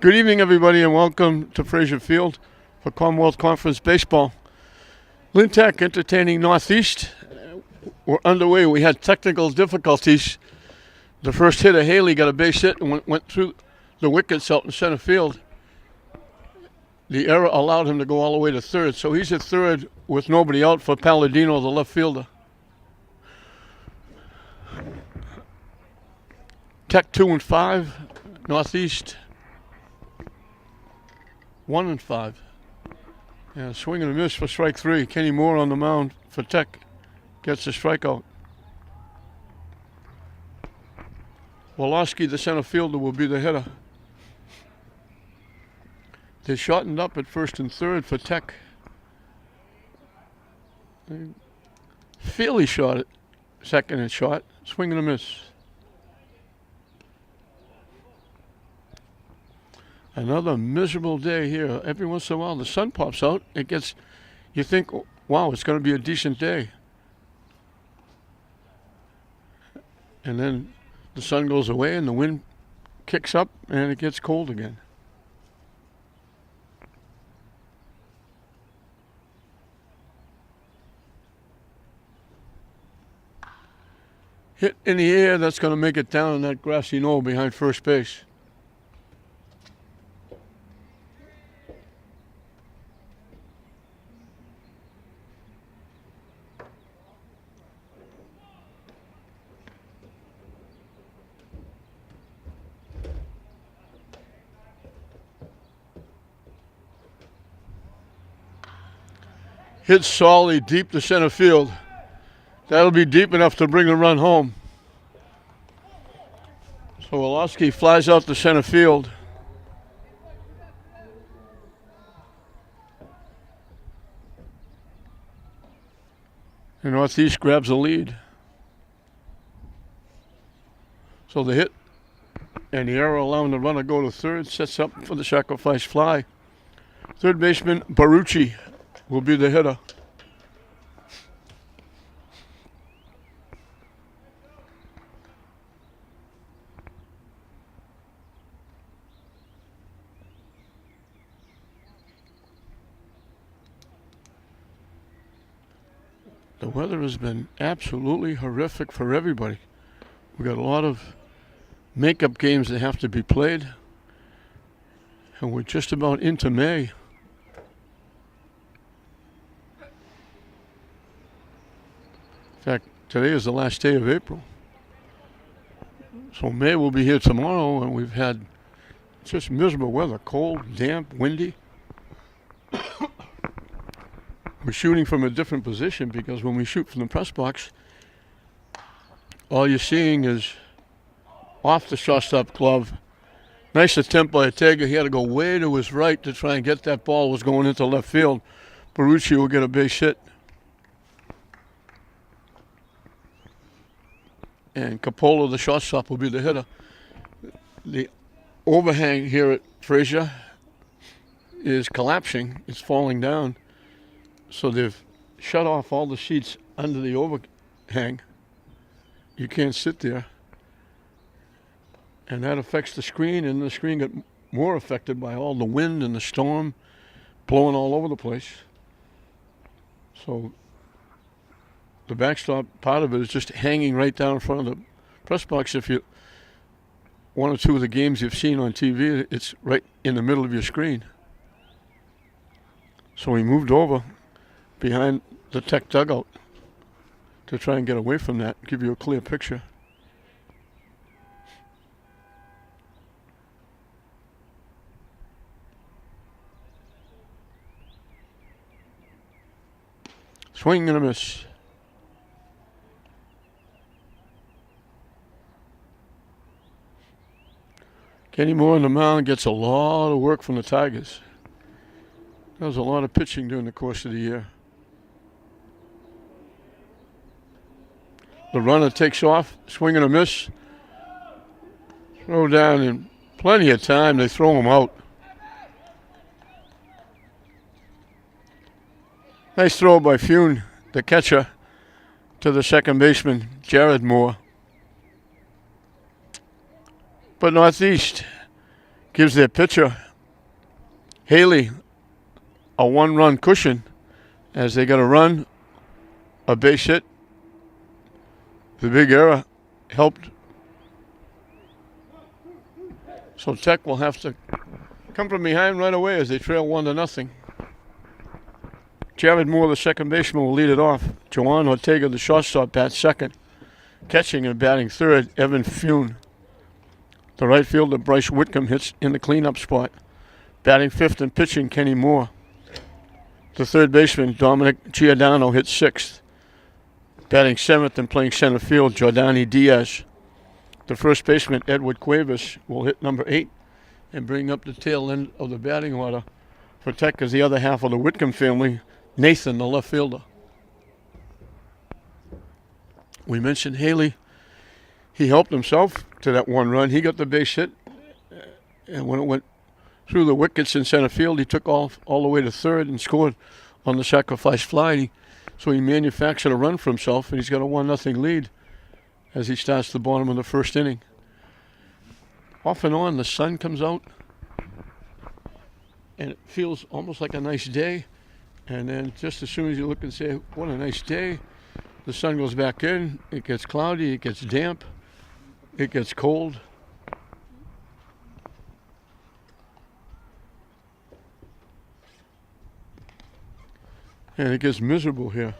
Good evening, everybody, and welcome to Fraser Field for Commonwealth Conference Baseball. Lynn Tech entertaining Northeast. We're underway. We had technical difficulties. The first hitter, Haley, got a base hit and went through the wickets out in center field. The error allowed him to go all the way to third, so he's at third with nobody out for Palladino, the left fielder. Tech 2-5, Northeast 1-5. Yeah, swing and a miss for strike three. Kenny Moore on the mound for Tech gets a strikeout. Woloski, the center fielder, will be the hitter. They shortened up at first and third for Tech. Fairly short at second and short. Swing and a miss. Another miserable day here. Every once in a while the sun pops out. You think, wow, it's going to be a decent day. And then the sun goes away and the wind kicks up and it gets cold again. Hit in the air, that's going to make it down on that grassy knoll behind first base. Hit Solly deep to center field. That'll be deep enough to bring the run home. So Woloski flies out to center field. And Northeast grabs a lead. So the hit and the error allowing the runner to go to third sets up for the sacrifice fly. Third baseman Barucci will be the hitter. The weather has been absolutely horrific for everybody. We got a lot of makeup games that have to be played, and we're just about into May. In fact, today is the last day of April. So May will be here tomorrow, and we've had just miserable weather. Cold, damp, windy. We're shooting from a different position because when we shoot from the press box, all you're seeing is off the shortstop glove. Nice attempt by Ortega. He had to go way to his right to try and get that ball. It was going into left field. Barucci will get a base hit. And Capola, the shortstop, will be the hitter. The overhang here at Fraser is collapsing. It's falling down. So they've shut off all the seats under the overhang. You can't sit there. And that affects the screen, and the screen got more affected by all the wind and the storm blowing all over the place. So the backstop part of it is just hanging right down in front of the press box. If you one or two of the games you've seen on TV, it's right in the middle of your screen. So we moved over behind the Tech dugout to try and get away from that, give you a clear picture. Swing and a miss. Kenny Moore on the mound gets a lot of work from the Tigers. There was a lot of pitching during the course of the year. The runner takes off, swing and a miss. Throw down in plenty of time. They throw him out. Nice throw by Fune, the catcher, to the second baseman, Jared Moore. But Northeast gives their pitcher, Haley, a one-run cushion as they got a run, a base hit. The big error helped. So Tech will have to come from behind right away as they trail 1-0. Jared Moore, the second baseman, will lead it off. Joan Ortega, the shortstop, bats second. Catching and batting third, Evan Fune. The right fielder, Bryce Whitcomb, hits in the cleanup spot. Batting fifth and pitching, Kenny Moore. The third baseman, Dominic Giordano, hits sixth. Batting seventh and playing center field, Jordani Diaz. The first baseman, Edward Cuevas, will hit number 8 and bring up the tail end of the batting order for Tech as the other half of the Whitcomb family, Nathan, the left fielder. We mentioned Haley. He helped himself to that one run. He got the base hit, and when it went through the wickets in center field, he took off all the way to third and scored on the sacrifice fly. So he manufactured a run for himself, and he's got a 1-0 lead as he starts the bottom of the first inning. Off and on, the sun comes out, and it feels almost like a nice day. And then just as soon as you look and say, what a nice day, the sun goes back in, it gets cloudy, it gets damp, it gets cold. And it gets miserable here.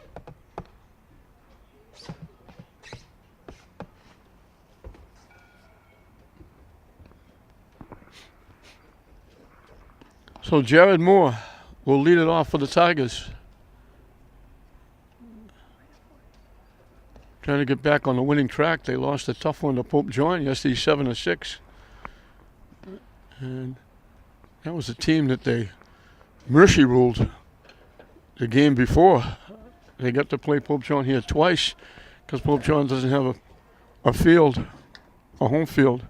So Jared Moore will lead it off for the Tigers. Trying to get back on the winning track. They lost a tough one to Pope John yesterday, 7-6. And that was a team that they mercy ruled the game before. They got to play Pope John here twice because Pope John doesn't have a field, a home field.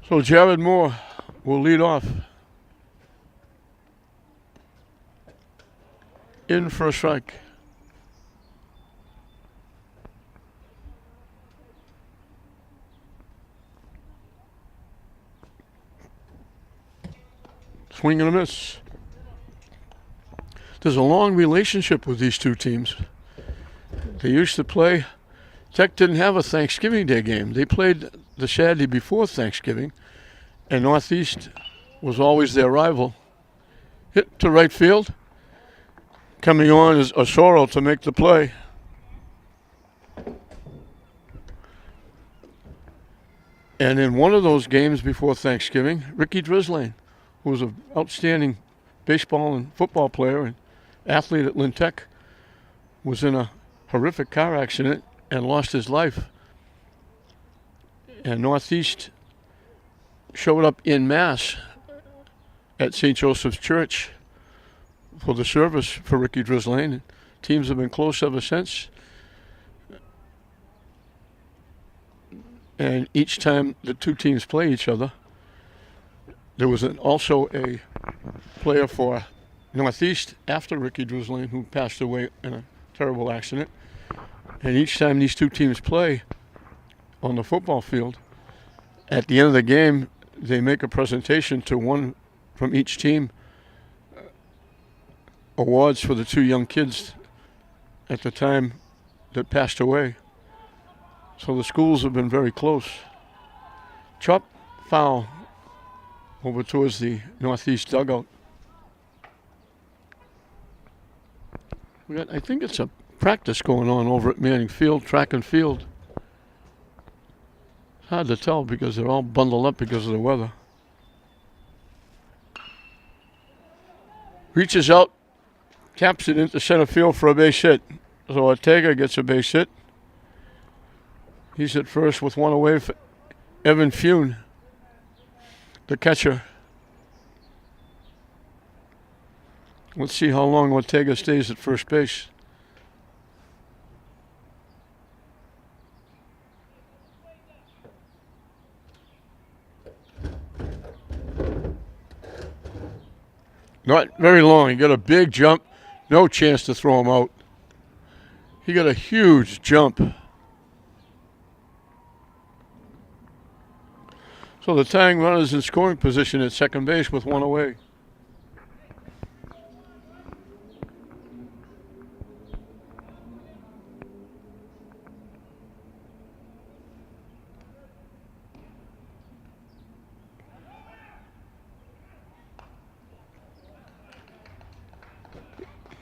So Jared Moore will lead off. In for a strike. Swing and a miss. There's a long relationship with these two teams. They used to play. Tech didn't have a Thanksgiving Day game. They played the Saturday before Thanksgiving, and Northeast was always their rival. Hit to right field. Coming on is Osoro to make the play. And in one of those games before Thanksgiving, Ricky Drislane, who was an outstanding baseball and football player and athlete at Lynn Tech, was in a horrific car accident and lost his life. And Northeast showed up en masse at St. Joseph's Church for the service for Ricky Drislane. Teams have been close ever since. And each time the two teams play each other, there was also a player for Northeast after Ricky Drislane who passed away in a terrible accident. And each time these two teams play on the football field, at the end of the game, they make a presentation to one from each team, awards for the two young kids at the time that passed away. So the schools have been very close. Chop foul over towards the Northeast dugout. I think it's a practice going on over at Manning Field, track and field. It's hard to tell because they're all bundled up because of the weather. Reaches out, taps it into center field for a base hit. So Ortega gets a base hit. He's at first with one away for Evan Fune, the catcher. Let's see how long Ortega stays at first base. Not very long. He got a big jump. No chance to throw him out. He got a huge jump. So the tying runner is in scoring position at second base with one away.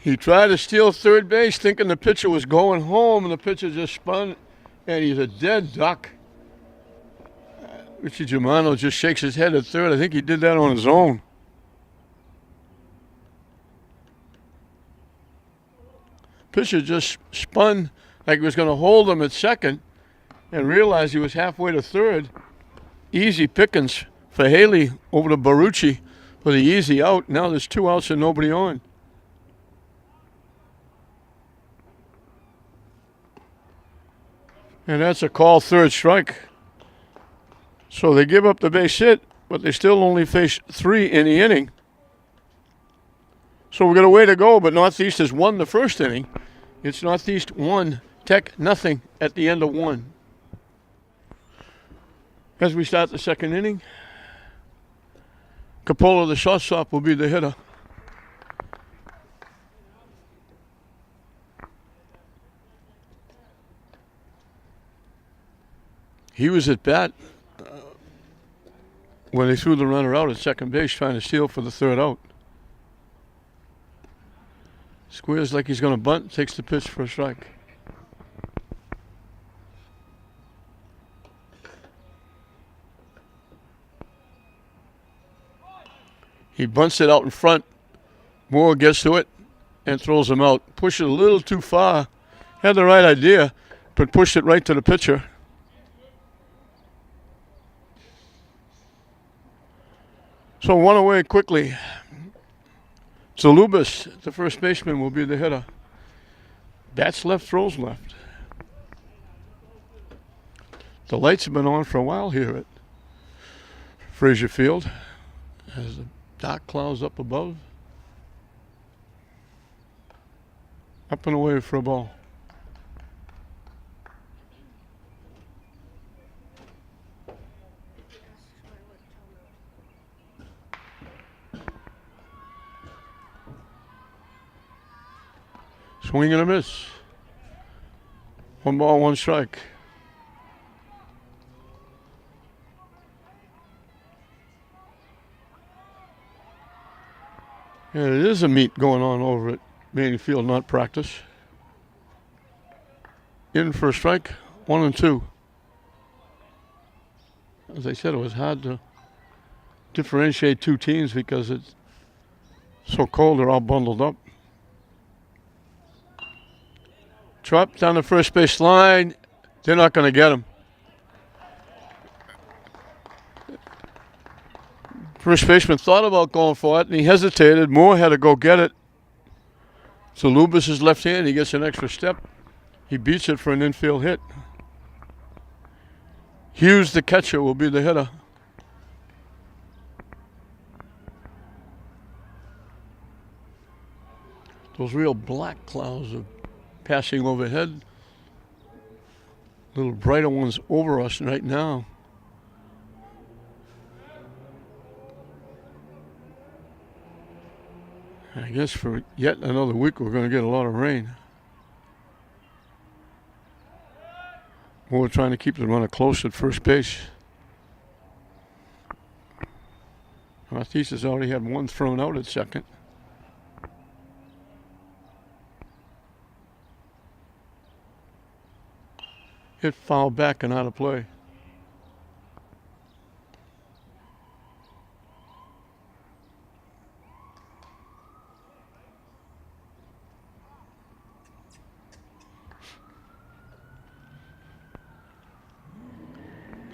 He tried to steal third base thinking the pitcher was going home, and the pitcher just spun, and he's a dead duck. Richie Germano just shakes his head at third. I think he did that on his own. Pitcher just spun like he was going to hold him at second and realized he was halfway to third. Easy pickings for Haley over to Barucci for the easy out. Now there's 2 outs and nobody on. And that's a call, third strike. So they give up the base hit, but they still only face 3 in the inning. So we've got a way to go, but Northeast has won the first inning. It's Northeast 1, Tech nothing at the end of 1. As we start the second inning, Capola, the shortstop, will be the hitter. He was at bat when they threw the runner out at second base trying to steal for the third out. Squares like he's going to bunt, takes the pitch for a strike. He bunts it out in front. Moore gets to it and throws him out. Pushed it a little too far. Had the right idea, but pushed it right to the pitcher. So one away quickly. Zalubis, the first baseman, will be the hitter. Bats left, throws left. The lights have been on for a while here at Frazier Field as the dark clouds up above. Up and away for a ball. Swing and a miss. 1 ball, 1 strike. Yeah, it is a meet going on over at Manning Field, not practice. In for a strike, 1 and 2. As I said, it was hard to differentiate 2 teams because it's so cold, they're all bundled up. Drop down the first base line. They're not going to get him. First baseman thought about going for it, and he hesitated. Moore had to go get it. So Lubis is left hand. He gets an extra step. He beats it for an infield hit. Hughes, the catcher, will be the hitter. Those real black clouds are passing overhead. Little brighter ones over us right now. I guess for yet another week we're going to get a lot of rain. We're trying to keep the runner close at first base. Northeast has already had 1 thrown out at second. Hit foul back and out of play.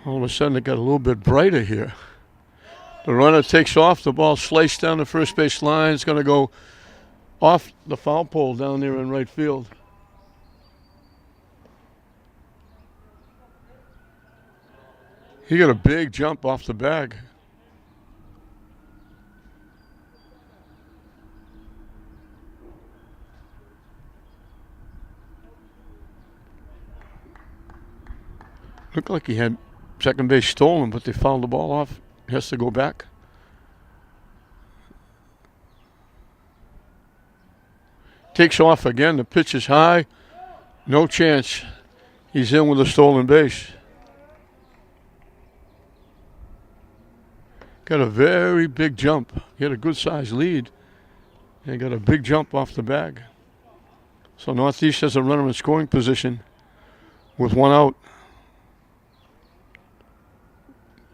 All of a sudden it got a little bit brighter here. The runner takes off, the ball sliced down the first base line. It's going to go off the foul pole down there in right field. He got a big jump off the bag. Looked like he had Second base stolen, but they fouled the ball off. He has to go back. Takes off again. The pitch is high. No chance. He's in with a stolen base. Got a very big jump. He had a good sized lead. And got a big jump off the bag. So Northeast has a runner in scoring position with one out.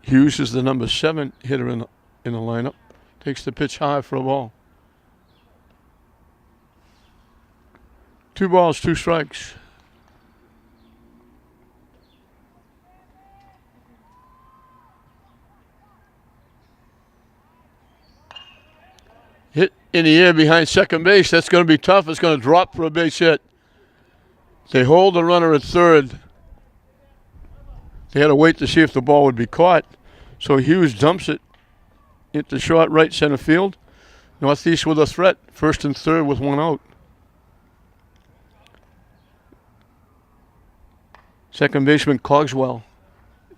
Hughes is the number 7 hitter in the lineup. Takes the pitch high for a ball. 2 balls, 2 strikes. Hit in the air behind second base. That's going to be tough. It's going to drop for a base hit. They hold the runner at third. They had to wait to see if the ball would be caught. So Hughes dumps it into short right center field. Northeast with a threat. First and third with one out. Second baseman Cogswell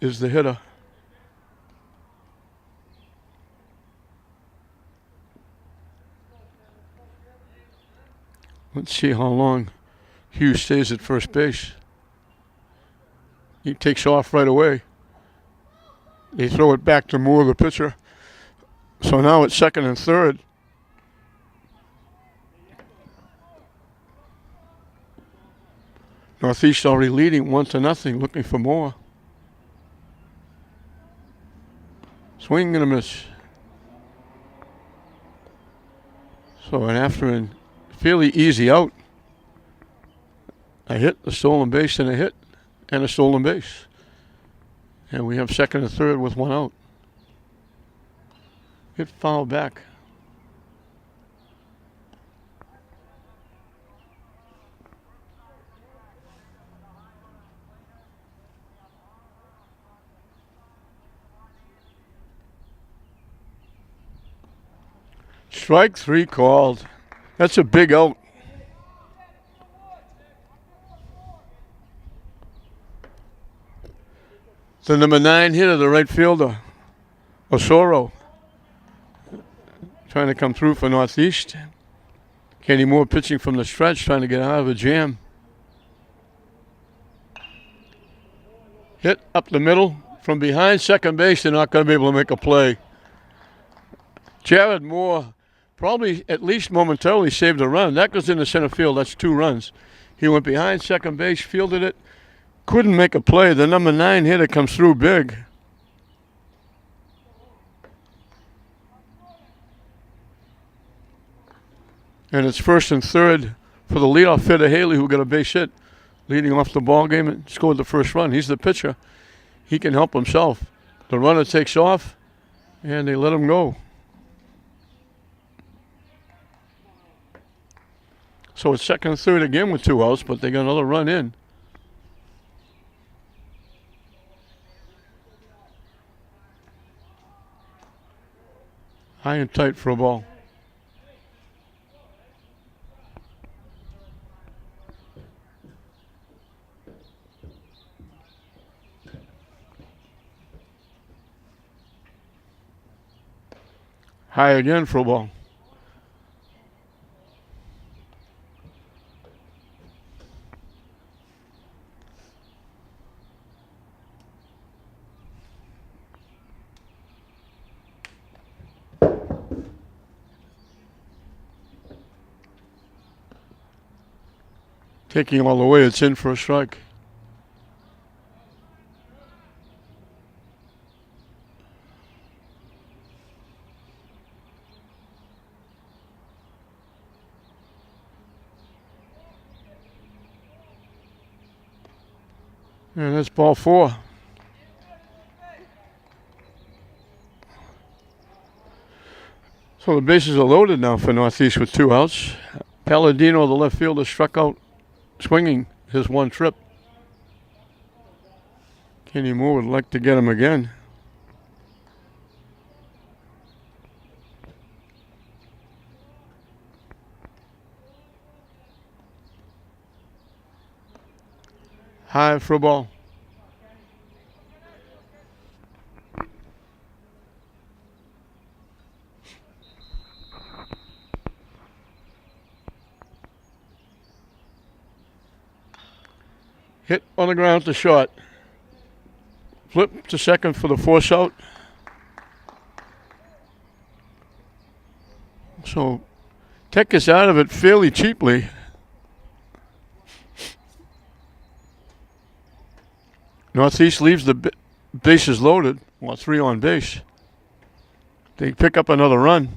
is the hitter. Let's see how long Hughes stays at first base. He takes off right away. They throw it back to Moore, the pitcher. So now it's second and third. Northeast already leading 1-0, looking for more. Swing and a miss. So and after a fairly easy out, a hit, a stolen base, and a hit, and a stolen base. And we have second and third with one out. Hit foul back. Strike 3 called. That's a big out. The number 9 hitter, the right fielder, Osoro, trying to come through for Northeast. Kenny Moore pitching from the stretch, trying to get out of a jam. Hit up the middle from behind second base. They're not going to be able to make a play. Jared Moore probably at least momentarily saved a run. That goes into center field. That's 2 runs. He went behind second base, fielded it. Couldn't make a play. The number 9 hitter comes through big. And it's first and third for the leadoff hitter, Haley, who got a base hit, leading off the ball game and scored the first run. He's the pitcher. He can help himself. The runner takes off, and they let him go. So it's second and third again with 2 outs, but they got another run in. High and tight for a ball. High again for a ball. Taking all the way, it's in for a strike. And that's ball 4. So the bases are loaded now for Northeast with 2 outs. Palladino, the left fielder, struck out swinging his 1 trip. Kenny Moore would like to get him again. High for a ball. Hit on the ground to short. Flip to second for the force out. So Tech is out of it fairly cheaply. Northeast leaves the bases loaded. Well, 3 on base. They pick up another run.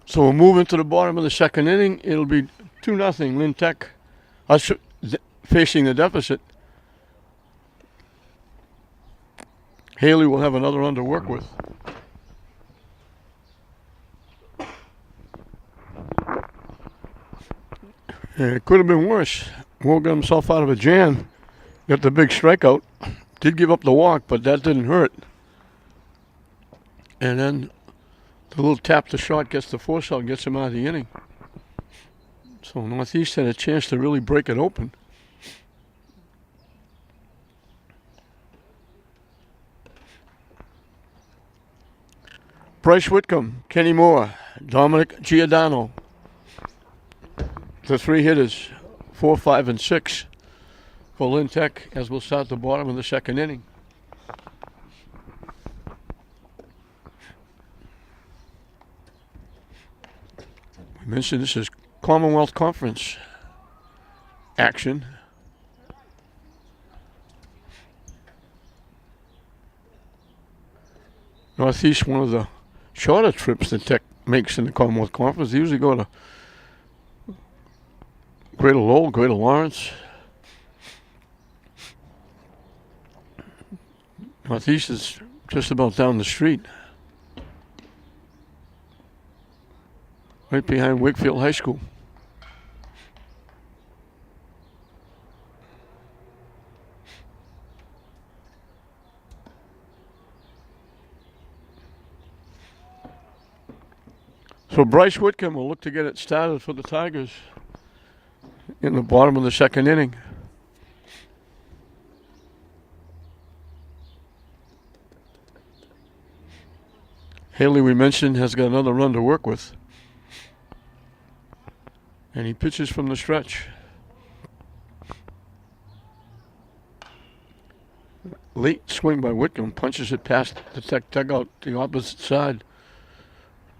So we'll move into the bottom of the second inning. It'll be 2-0 Lynn Tech facing the deficit. Haley will have another run to work with. And it could have been worse. Will got himself out of a jam. Got the big strikeout. Did give up the walk, but that didn't hurt. And then the little tap to short gets the force out, gets him out of the inning. So Northeast had a chance to really break it open. Bryce Whitcomb, Kenny Moore, Dominic Giordano. The 3 hitters, 4, 5, and 6 for Lynn Tech as we'll start the bottom of the second inning. We mentioned this is Commonwealth Conference action. Northeast, one of the shorter trips that Tech makes in the Commonwealth Conference. They usually go to Greater Lowell, Greater Lawrence. Northeast is just about down the street. Right behind Wakefield High School. So Bryce Whitcomb will look to get it started for the Tigers in the bottom of the second inning. Haley, we mentioned, has got another run to work with. And he pitches from the stretch. Late swing by Whitcomb, punches it past the Tech dugout, the opposite side,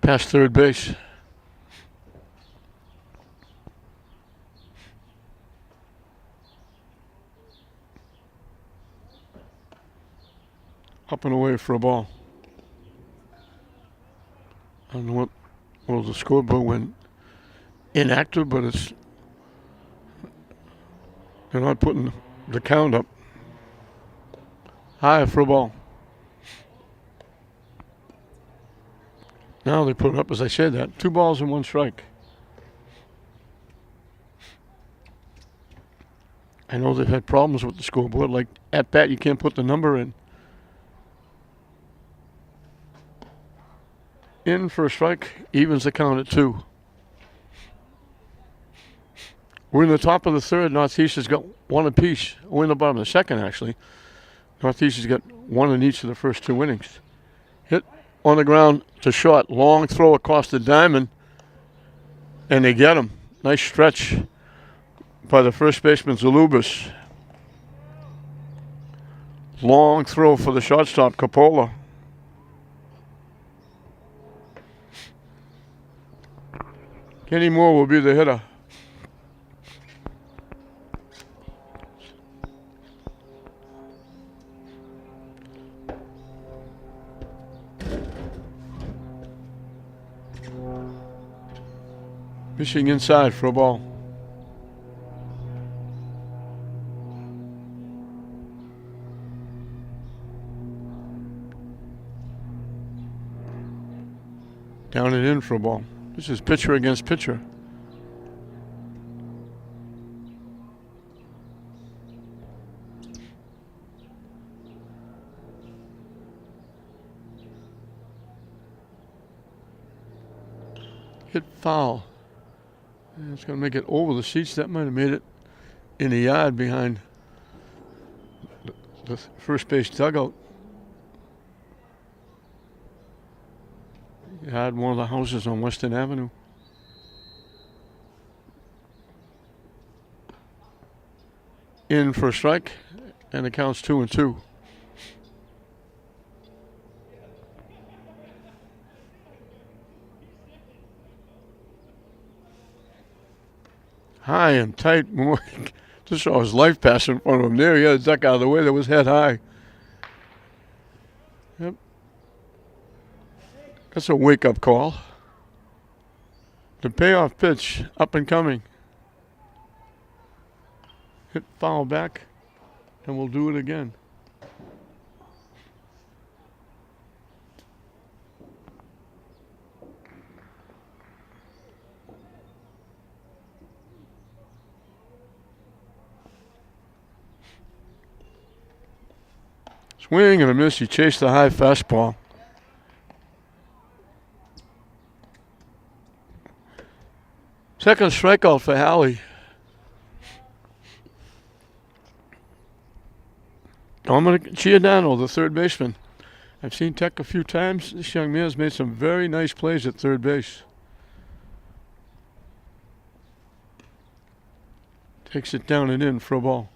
past third base. Up and away for a ball. I don't know what was the scoreboard went inactive, but it's they're not putting the count up. High for a ball. Now they put it up as I said that. 2 balls and 1 strike. I know they've had problems with the scoreboard. Like at bat, you can't put the number in. In for a strike, evens the count at 2. We're in the top of the third. Northeast has got 1 apiece. We're in the bottom of the second, actually. Northeast has got 1 in each of the first 2 innings. Hit on the ground to short. Long throw across the diamond. And they get him. Nice stretch by the first baseman, Zalubis. Long throw for the shortstop, Coppola. Kenny Moore will be the hitter. Fishing inside for a ball. Down and in for a ball. This is pitcher against pitcher. Hit foul. And it's going to make it over the seats. That might have made it in the yard behind the first base dugout. had one of the houses on Western Avenue. In for a strike, and it counts 2-2. High and tight. Just saw his life pass in front of him there. He had to duck out of the way. That was head high. Yep. That's a wake-up call. The payoff pitch, up and coming. Hit foul back, and we'll do it again. Swing and a miss. He chased the high fastball. Second strikeout for Halley. Dominic Giordano, the third baseman. I've seen Tech a few times. This young man has made some very nice plays at third base. Takes it down and in for a ball.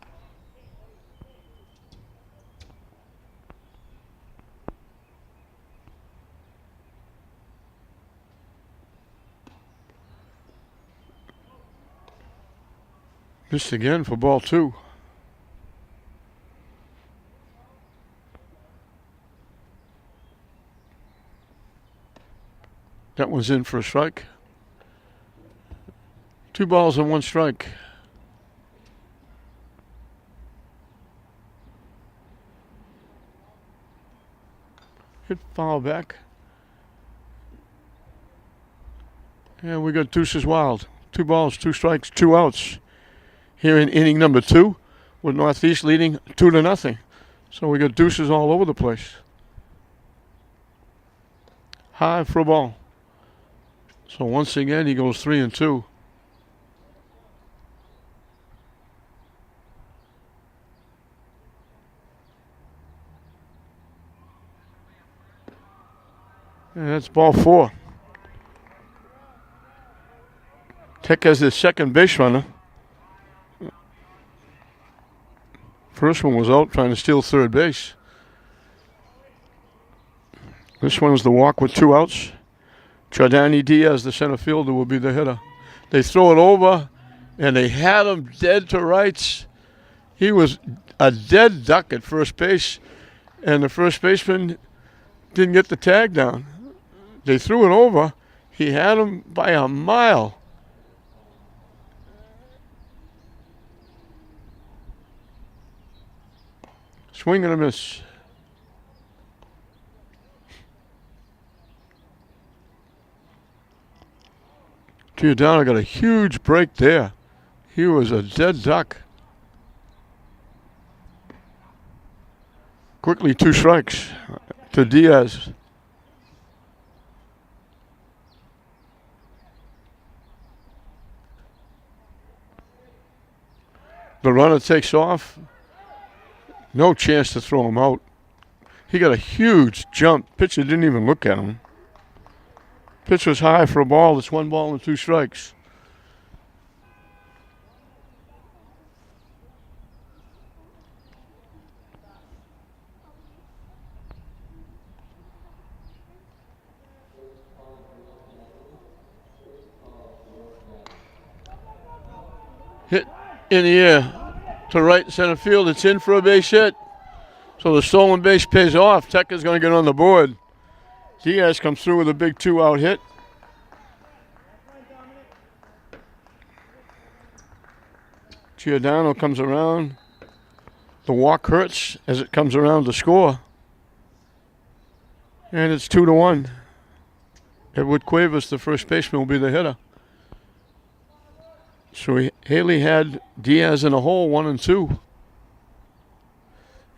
Missed again for ball 2. That one's in for a strike. 2 balls and 1 strike. Hit foul back. And we got Deuces Wild. 2 balls, 2 strikes, 2 outs. Here in inning number 2, with Northeast leading 2-0. So we got deuces all over the place. High for a ball. So once again, he goes 3-2. And that's ball 4. Tech has his second base runner. First one was out trying to steal third base. This one is the walk with 2 outs. Jordani Diaz, the center fielder, will be the hitter. They throw it over, and they had him dead to rights. He was a dead duck at first base, and the first baseman didn't get the tag down. They threw it over. He had him by a mile. Swing and a miss. Giordano got a huge break there. He was a dead duck. Quickly 2 strikes to Diaz. The runner takes off. No chance to throw him out. He got a huge jump. Pitcher didn't even look at him. Pitch was high for a ball. It's 1 ball and 2 strikes. Hit in the air to right center field. It's in for a base hit. So the stolen base pays off. Tech is going to get on the board. Diaz comes through with a big 2-out hit. Giordano comes around. The walk hurts as it comes around to score. And it's 2-1. Edward Cuevas, the first baseman, will be the hitter. So Haley had Diaz in a hole, 1-2.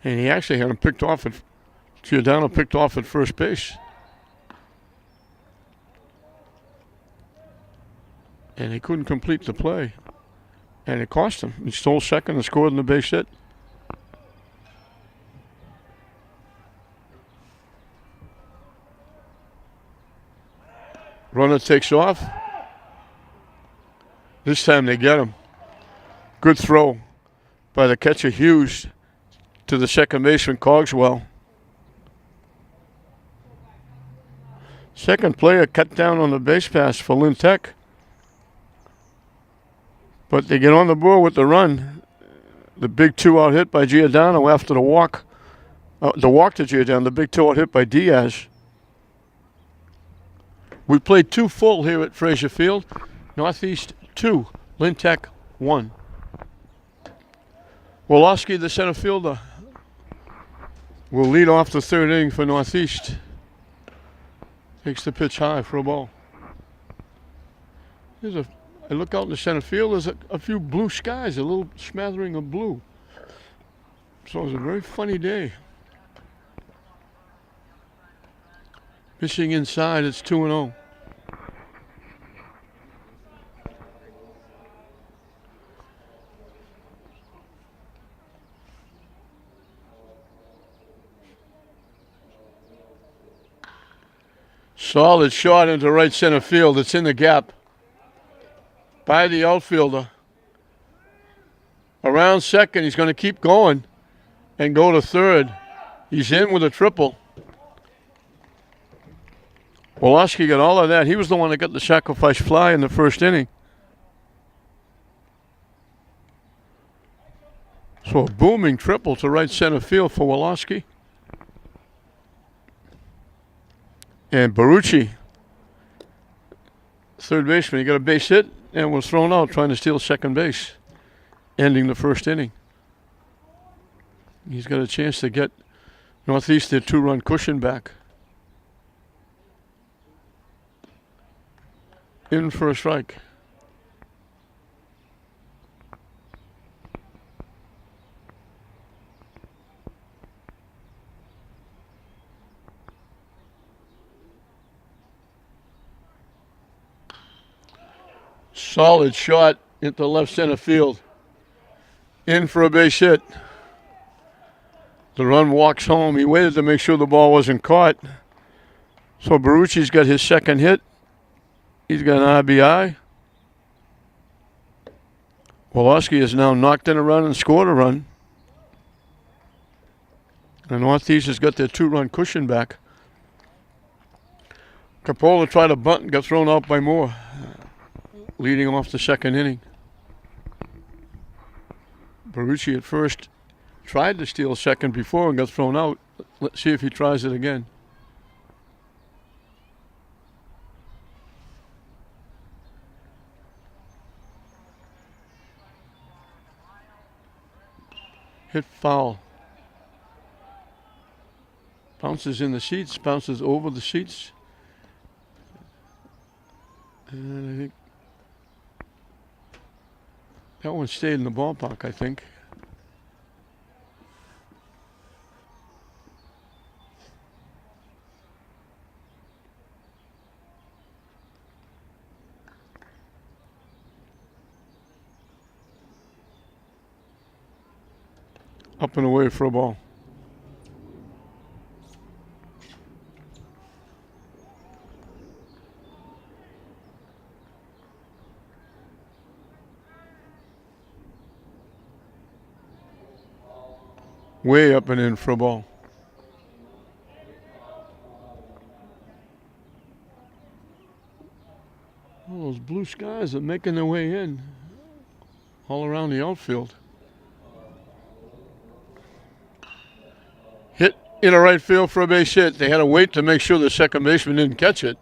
And he actually had him picked off at Giordano picked off at first base. And he couldn't complete the play. And it cost him. He stole second and scored in the base hit. Runner takes off. This time they get him. Good throw by the catcher Hughes to the second baseman Cogswell. Second player cut down on the base pass for Lynn Tech. But they get on the board with the run. The big 2-out hit by Giordano after the walk. The walk to Giordano, the big 2-out hit by Diaz. We played 2 full here at Frazier Field. Northeast 2, Lynn Tech 1. Wolosky, the center fielder, will lead off the third inning for Northeast. Takes the pitch high for a ball. I look out in the center field, there's a few blue skies, a little smattering of blue. So it was a very funny day. Pitching inside, it's 2-0. Solid shot into right center field. It's in the gap by the outfielder. Around second, he's going to keep going and go to third. He's in with a triple. Wolosky got all of that. He was the one that got the sacrifice fly in the first inning. So a booming triple to right center field for Wolosky. And Barucci, third baseman, he got a base hit and was thrown out trying to steal second base, ending the first inning. He's got a chance to get Northeast their 2-run cushion back. In for a strike. Solid shot into left center field. In for a base hit. The run walks home. He waited to make sure the ball wasn't caught. So Barucci's got his second hit. He's got an RBI. Wolosky has now knocked in a run and scored a run. And Northeast has got their 2-run cushion back. Capola tried a bunt and got thrown out by Moore, leading off the second inning. Barucci at first tried to steal second before and got thrown out. Let's see if he tries it again. Hit foul. Bounces in the seats, bounces over the seats. And I think that one stayed in the ballpark, I think. Up and away for a ball. Way up and in for a ball. Oh, those blue skies are making their way in all around the outfield. Hit in a right field for a base hit. They had to wait to make sure the second baseman didn't catch it.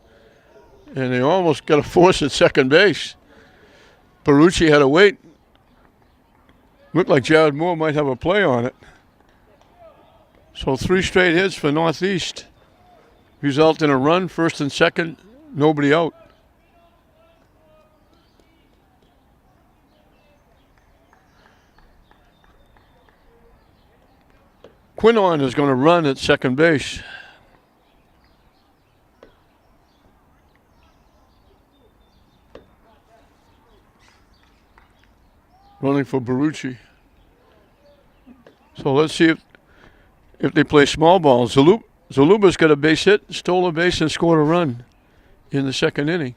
And they almost got a force at second base. Barucci had to wait. Looked like Jared Moore might have a play on it. So 3 straight hits for Northeast. Result in a run, first and second, nobody out. Quinon is going to run at second base. Running for Barucci. So let's see if they play small ball. Zaluba's got a base hit, stole a base, and scored a run. in the second inning.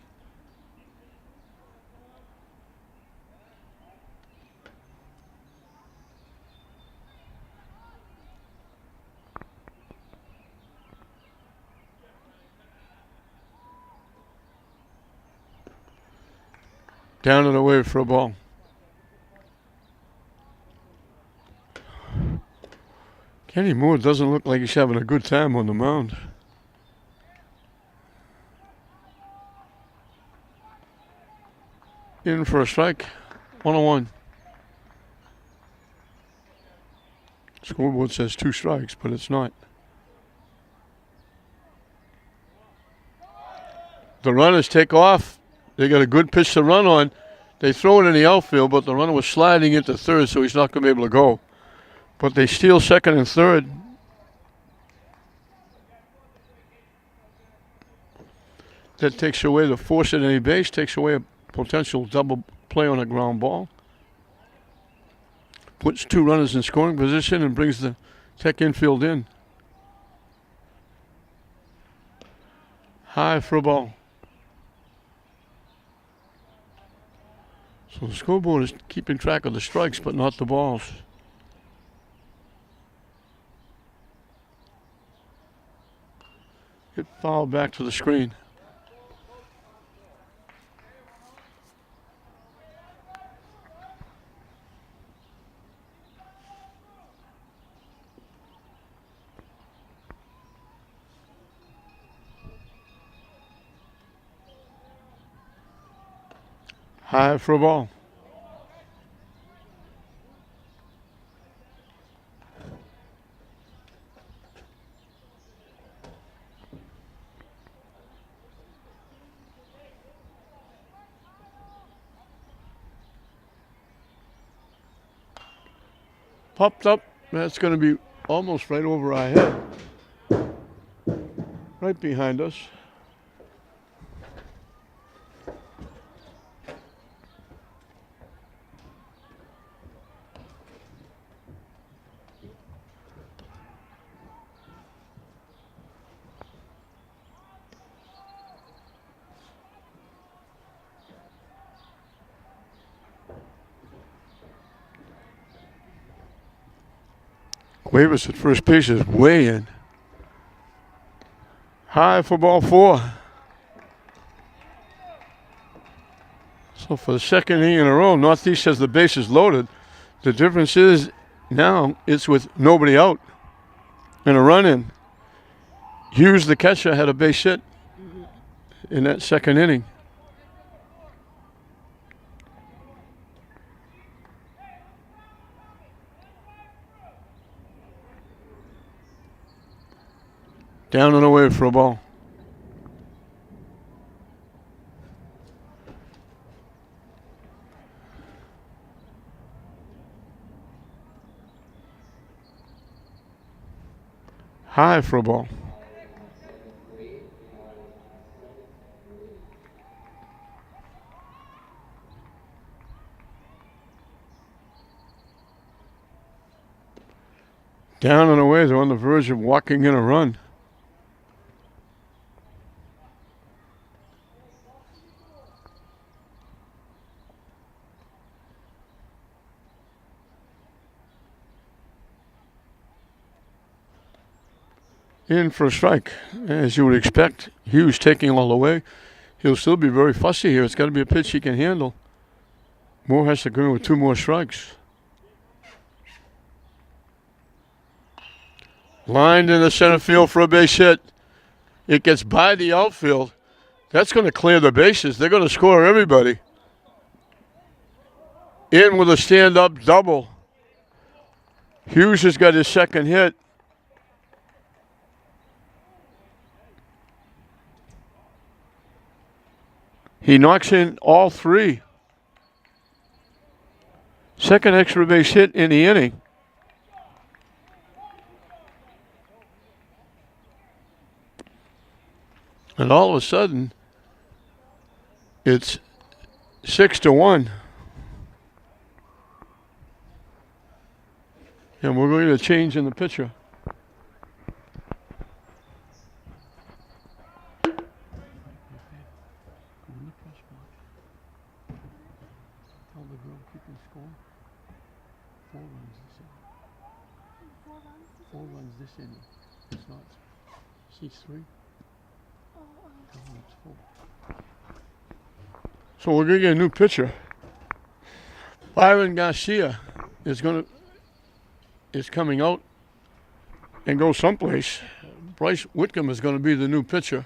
Down and away for a ball. Kenny Moore doesn't look like he's having a good time on the mound. In for a strike. 1-1. Scoreboard says 2 strikes, but it's not. The runners take off. They got a good pitch to run on. They throw it in the outfield, but the runner was sliding into third, so he's not going to be able to go. But they steal second and third. That takes away the force at any base, takes away a potential double play on a ground ball. Puts 2 runners in scoring position and brings the Tech infield in. High for a ball. So the scoreboard is keeping track of the strikes, but not the balls. Hit foul back to the screen. High for a ball. Popped up. That's going to be almost right over our head. Right behind us. Cuevas at first base is way in. High for ball 4. So for the second inning in a row, Northeast has the bases loaded. The difference is now it's with nobody out and a run in. Hughes, the catcher, had a base hit in that second inning. Down and away for a ball. High for a ball. Down and away. They're on the verge of walking in a run. In for a strike. As you would expect, Hughes taking all the way. He'll still be very fussy here. It's got to be a pitch he can handle. Moore has to go in with 2 more strikes. Lined in the center field for a base hit. It gets by the outfield. That's going to clear the bases. They're going to score everybody. In with a stand-up double. Hughes has got his second hit. He knocks in all 3. Second extra base hit in the inning. And all of a sudden, it's 6-1. And we're going to change in the pitcher. Centerville keeping score. 4 runs this inning. 4 runs this inning. It's not. She's 3. Oh, it's 4. So we're gonna get a new pitcher. Byron Garcia is coming out and go someplace. Bryce Whitcomb is going to be the new pitcher.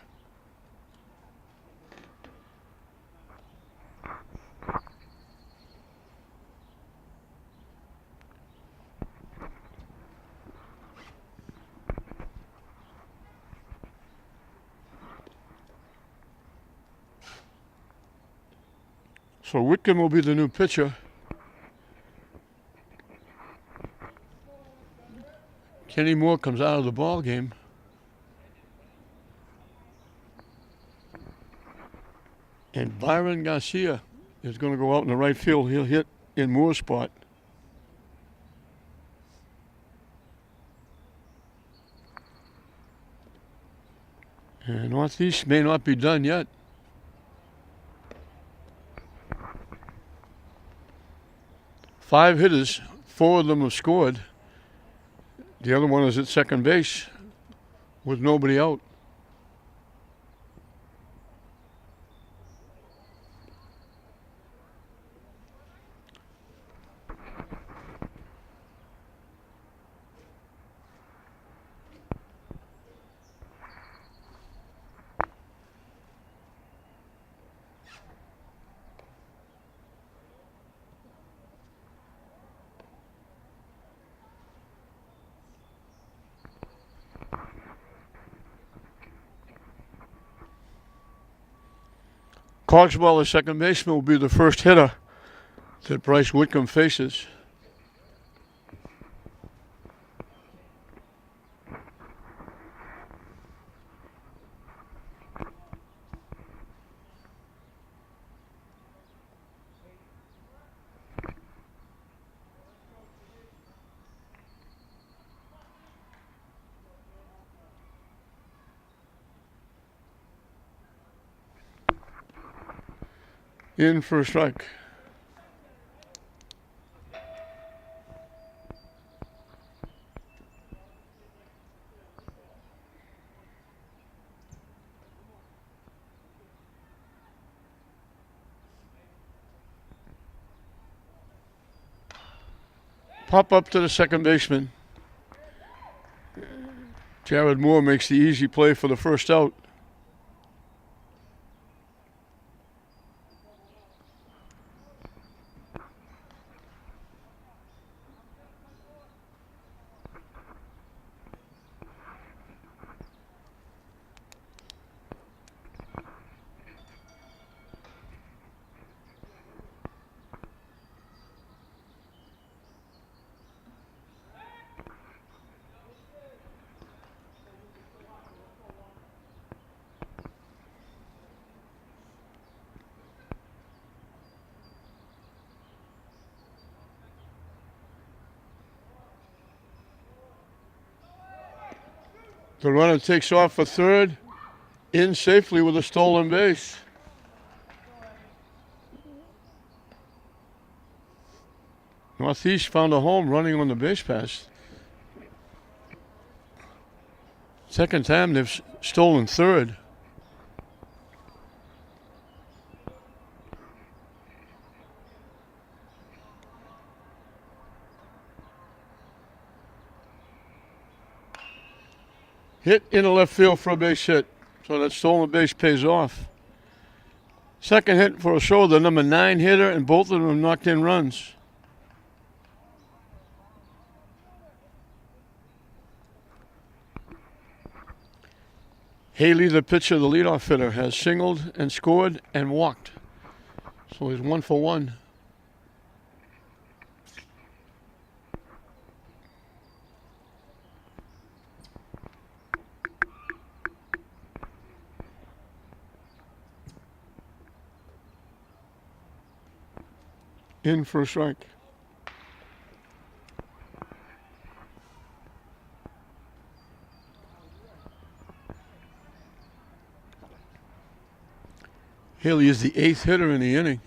So Whitcomb will be the new pitcher. Kenny Moore comes out of the ball game. And Byron Garcia is going to go out in the right field. He'll hit in Moore's spot. And Northeast may not be done yet. Five hitters, 4 of them have scored. The other one is at second base with nobody out. Cogswell, the second baseman, will be the first hitter that Bryce Whitcomb faces. In for a strike. Pop up to the second baseman. Jared Moore makes the easy play for the first out. The runner takes off for third, in safely with a stolen base. Northeast found a home running on the base pass. Second time they've stolen third. Hit in the left field for a base hit. So that stolen base pays off. Second hit for a shoulder, number 9 hitter, and both of them knocked in runs. Haley, the pitcher, the leadoff hitter, has singled and scored and walked. So he's 1 for 1. In for a strike. Haley is the 8th hitter in the inning.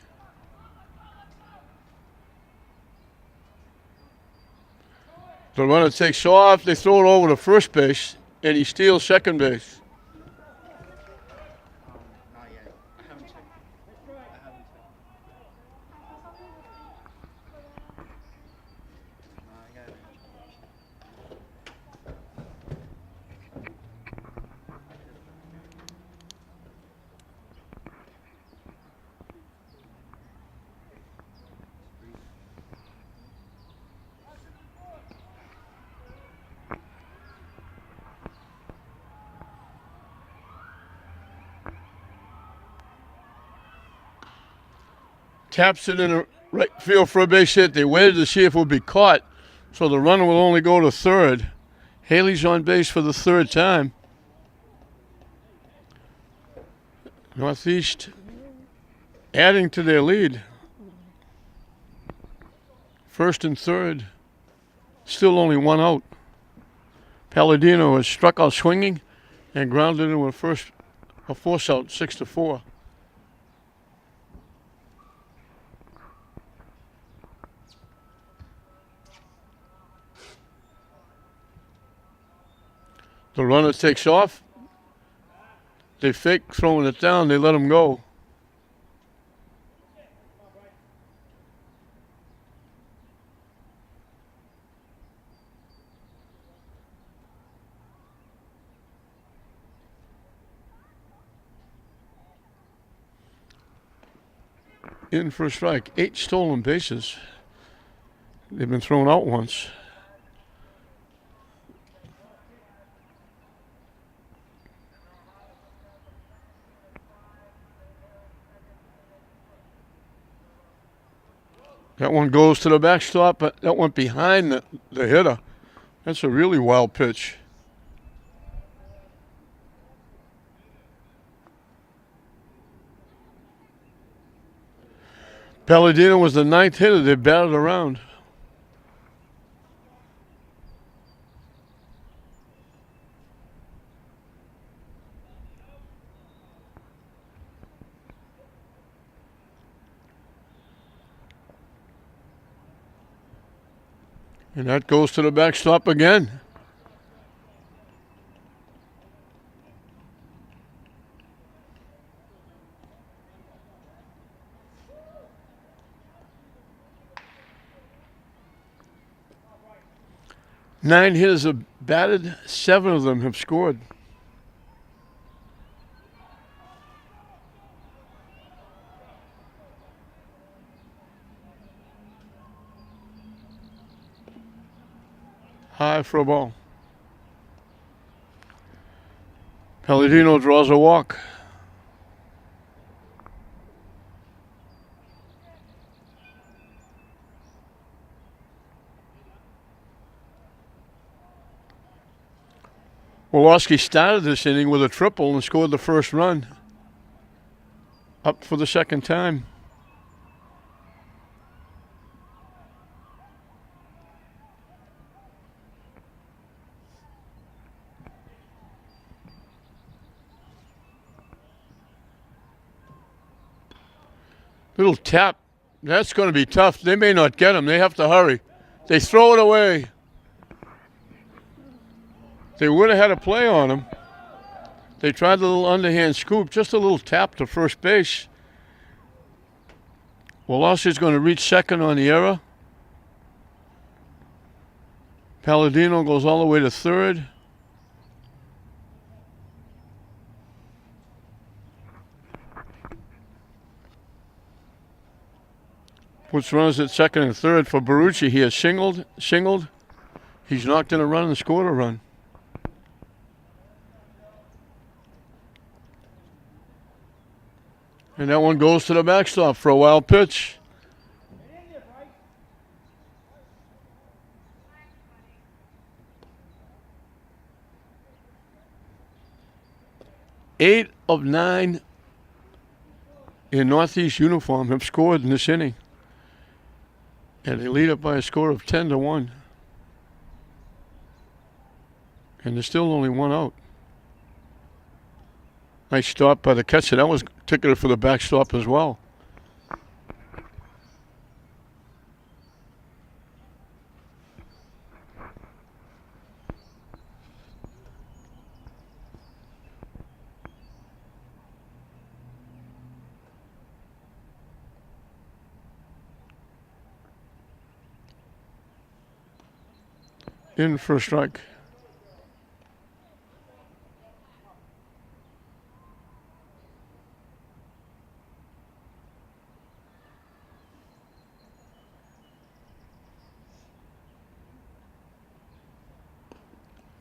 The runner takes off. They throw it over to first base, and he steals second base. Not yet. I haven't checked. I haven't checked. No, I got it. Taps it in the right field for a base hit. They waited to see if it would be caught, so the runner will only go to third. Haley's on base for the third time. Northeast adding to their lead. First and third. Still only one out. Palladino has struck out swinging and grounded into a force out, 6-4. The runner takes off. They fake throwing it down. They let him go. In for a strike. 8 stolen bases. They've been thrown out once. That one goes to the backstop, but that went behind the hitter. That's a really wild pitch. Palladino was the 9th hitter. They batted around. And that goes to the backstop again. Nine hitters have batted, 7 of them have scored. High for a ball. Palladino draws a walk. Wolosky started this inning with a triple and scored the first run. Up for the second time. Little tap. That's going to be tough. They may not get him. They have to hurry. They throw it away. They would have had a play on him. They tried the little underhand scoop, just a little tap to first base. Wolosky's going to reach second on the error. Palladino goes all the way to third. Puts runners at second and third for Barrucci. He has shingled. He's knocked in a run and scored a run. And that one goes to the backstop for a wild pitch. Eight of 9 in Northeast uniform have scored in this inning. And they lead up by a score of 10-1. And there's still only one out. Nice stop by the catcher. That was ticketed for the backstop as well. In for a strike.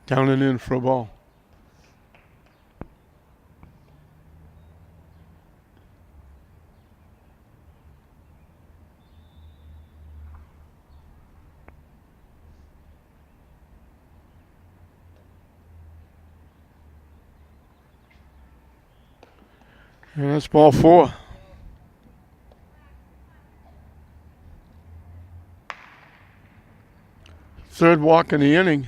Down and in for a ball. And that's ball 4. Third walk in the inning.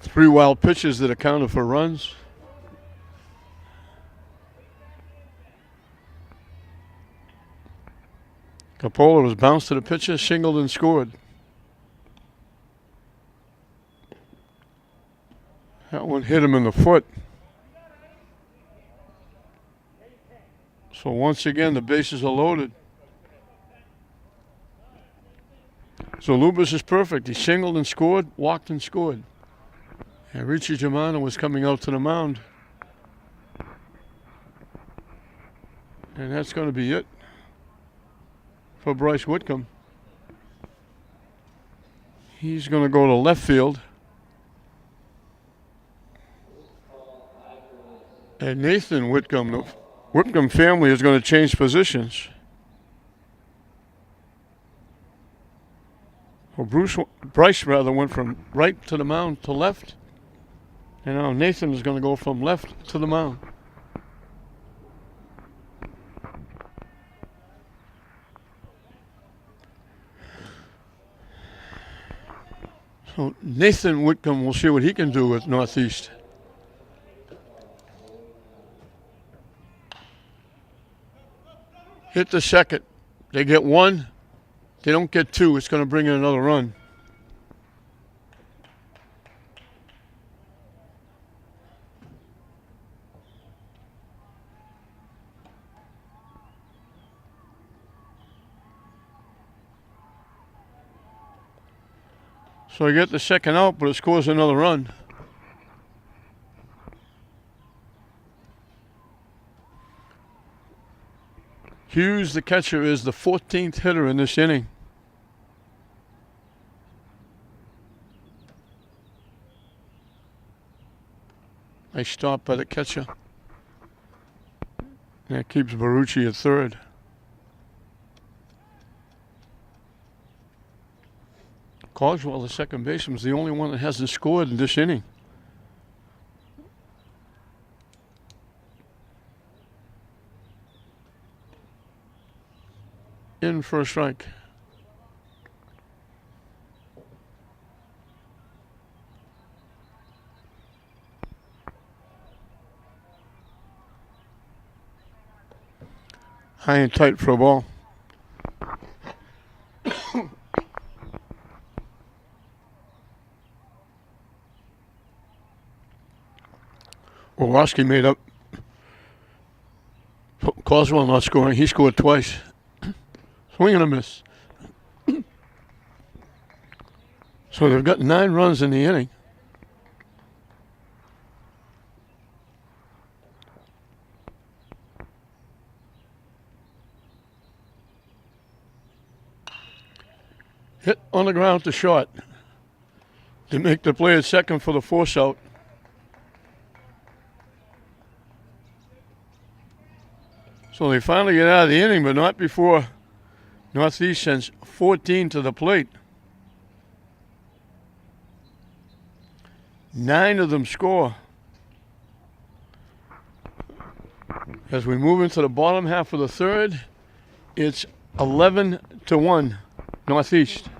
Three wild pitches that accounted for runs. Coppola was bounced to the pitcher, singled and scored. That one hit him in the foot. So once again, the bases are loaded. So Lubas is perfect. He singled and scored, walked and scored. And Richie Germano was coming out to the mound. And that's going to be it for Bryce Whitcomb. He's going to go to left field. And Nathan Whitcomb, the Whitcomb family, is going to change positions. Well, Bryce went from right to the mound to left. And now Nathan is going to go from left to the mound. So Nathan Whitcomb, we'll see what he can do with Northeast. Hit the second. They get 1. They don't get 2. It's going to bring in another run. So I get the second out, but it scores another run. Hughes, the catcher, is the 14th hitter in this inning. Nice stop by the catcher. That keeps Barucci at third. Carswell, the second baseman, is the only one that hasn't scored in this inning. In for a strike. High and tight for a ball. Orlowski made up. Carswell not scoring. He scored twice. Swing and a miss. So they've got 9 runs in the inning. Hit on the ground to short. They make the play at second for the force out. So they finally get out of the inning, but not before Northeast sends 14 to the plate. 9 of them score. As we move into the bottom half of the third, it's 11-1 Northeast.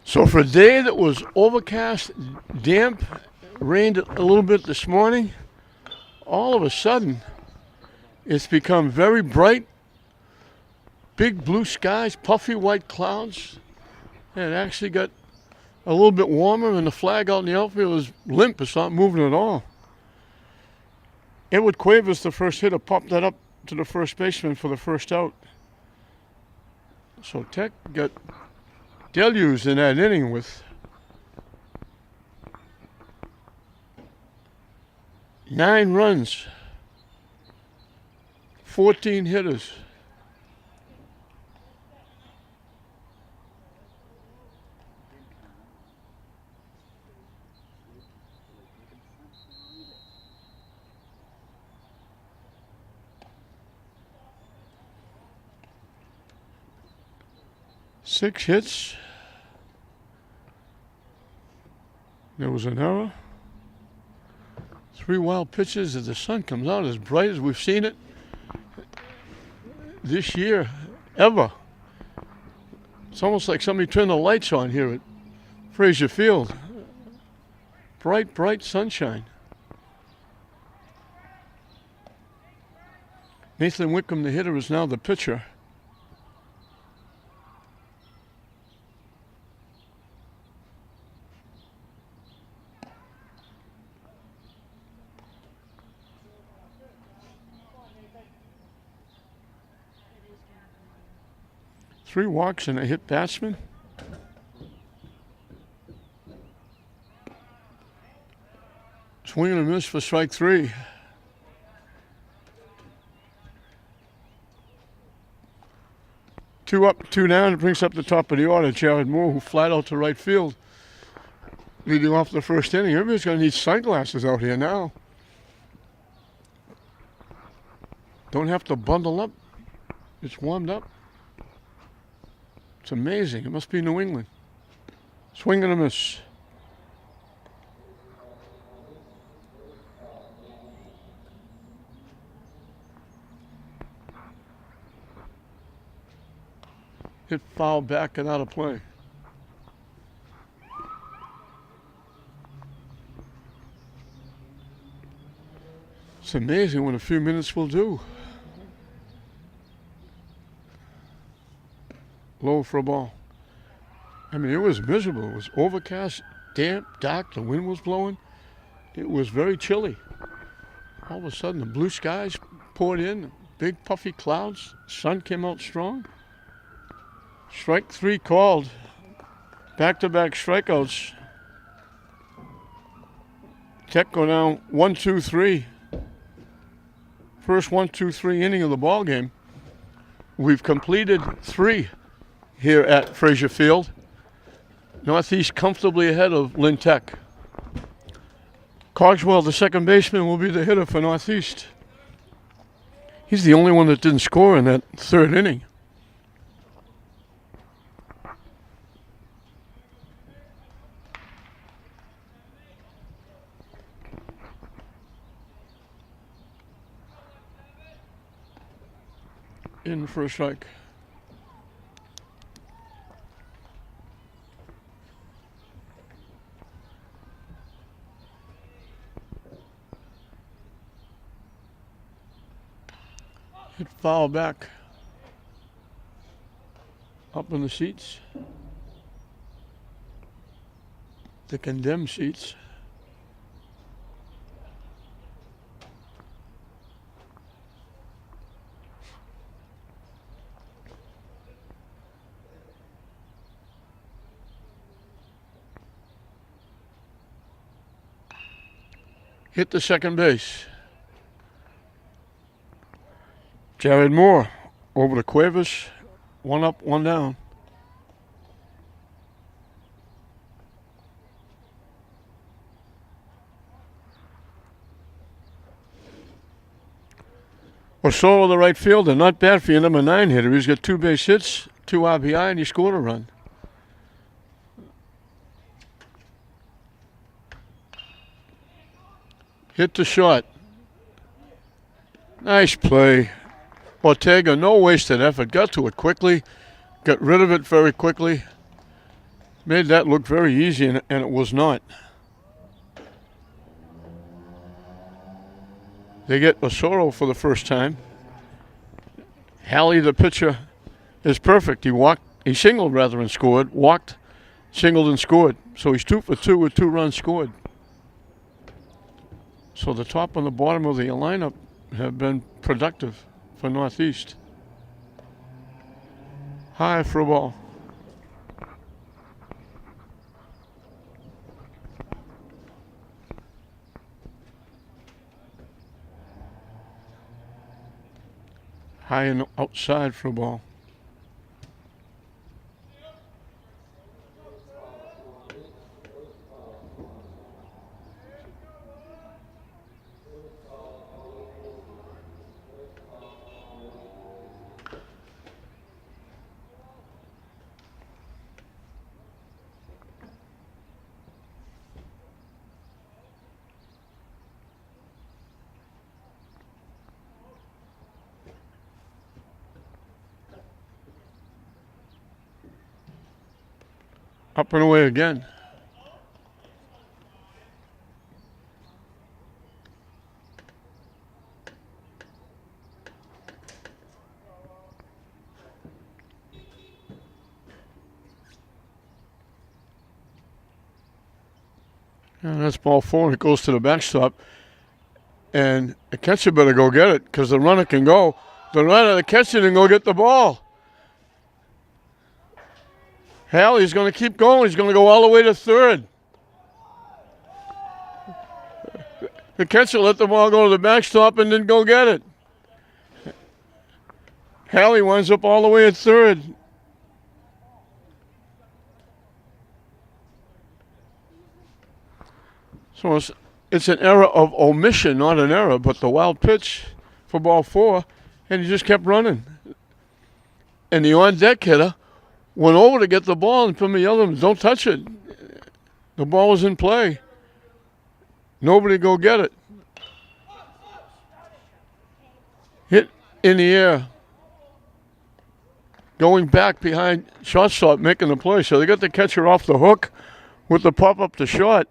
So for a day that was overcast, damp, rained a little bit this morning, all of a sudden it's become very bright, big blue skies, puffy white clouds. And it actually got a little bit warmer, and the flag out in the outfield is limp. It's not moving at all. Edward Cuevas, the first hitter, popped that up to the first baseman for the first out. So Tech got deluged in that inning with 9 runs, 14 hitters. Six hits. There was an error. 3 wild pitches as the sun comes out as bright as we've seen it this year ever. It's almost like somebody turned the lights on here at Frazier Field. Bright, bright sunshine. Nathan Wickham, the hitter, is now the pitcher. Three walks and a hit batsman. Swing and a miss for strike 3. Two up, 2 down. It brings up the top of the order. Jared Moore, who flied out to right field, leading off the first inning. Everybody's going to need sunglasses out here now. Don't have to bundle up. It's warmed up. It's amazing. It must be New England. Swing and a miss. Hit foul back and out of play. It's amazing what a few minutes will do. Low for a ball. I mean, it was miserable. It was overcast, damp, dark. The wind was blowing. It was very chilly. All of a sudden, the blue skies poured in, big puffy clouds. Sun came out strong. Strike 3 called. Back-to-back strikeouts. Tech go down 1-2-3. First 1-2-3 inning of the ball game. We've completed 3 here at Frazier Field. Northeast comfortably ahead of Lynn Tech. Cogswell, the second baseman, will be the hitter for Northeast. He's the only one that didn't score in that 3rd inning. In for a strike. Hit foul back. Up in the seats. The condemned seats. Hit the second base. Jared Moore over to Cuevas. 1 up, 1 down. Osorio, the right fielder, not bad for your number 9 hitter. He's got 2 base hits, 2 RBI, and he scored a run. Hit to short. Nice play. Ortega, no wasted effort. Got to it quickly. Got rid of it very quickly. Made that look very easy, and it was not. They get Osorio for the first time. Halley, the pitcher, is perfect. He singled rather and scored. Walked, singled and scored. So he's 2 for 2 with 2 runs scored. So the top and the bottom of the lineup have been productive for Northeast. High for a ball. High and outside for a ball. Up and away again. And that's ball 4, and it goes to the backstop. And the catcher better go get it because the runner can go. The runner, the catcher, can go get the ball. Halley's going to keep going. He's going to go all the way to third. The catcher let the ball go to the backstop and then go get it. Halley winds up all the way at third. So it's an error of omission, not an error, but the wild pitch for ball 4, and he just kept running. And the on-deck hitter went over to get the ball, and Pima yelled at him, "Don't touch it. The ball is in play. Nobody go get it." Hit in the air. Going back behind shortstop, making the play. So they got the catcher off the hook with the pop-up to short.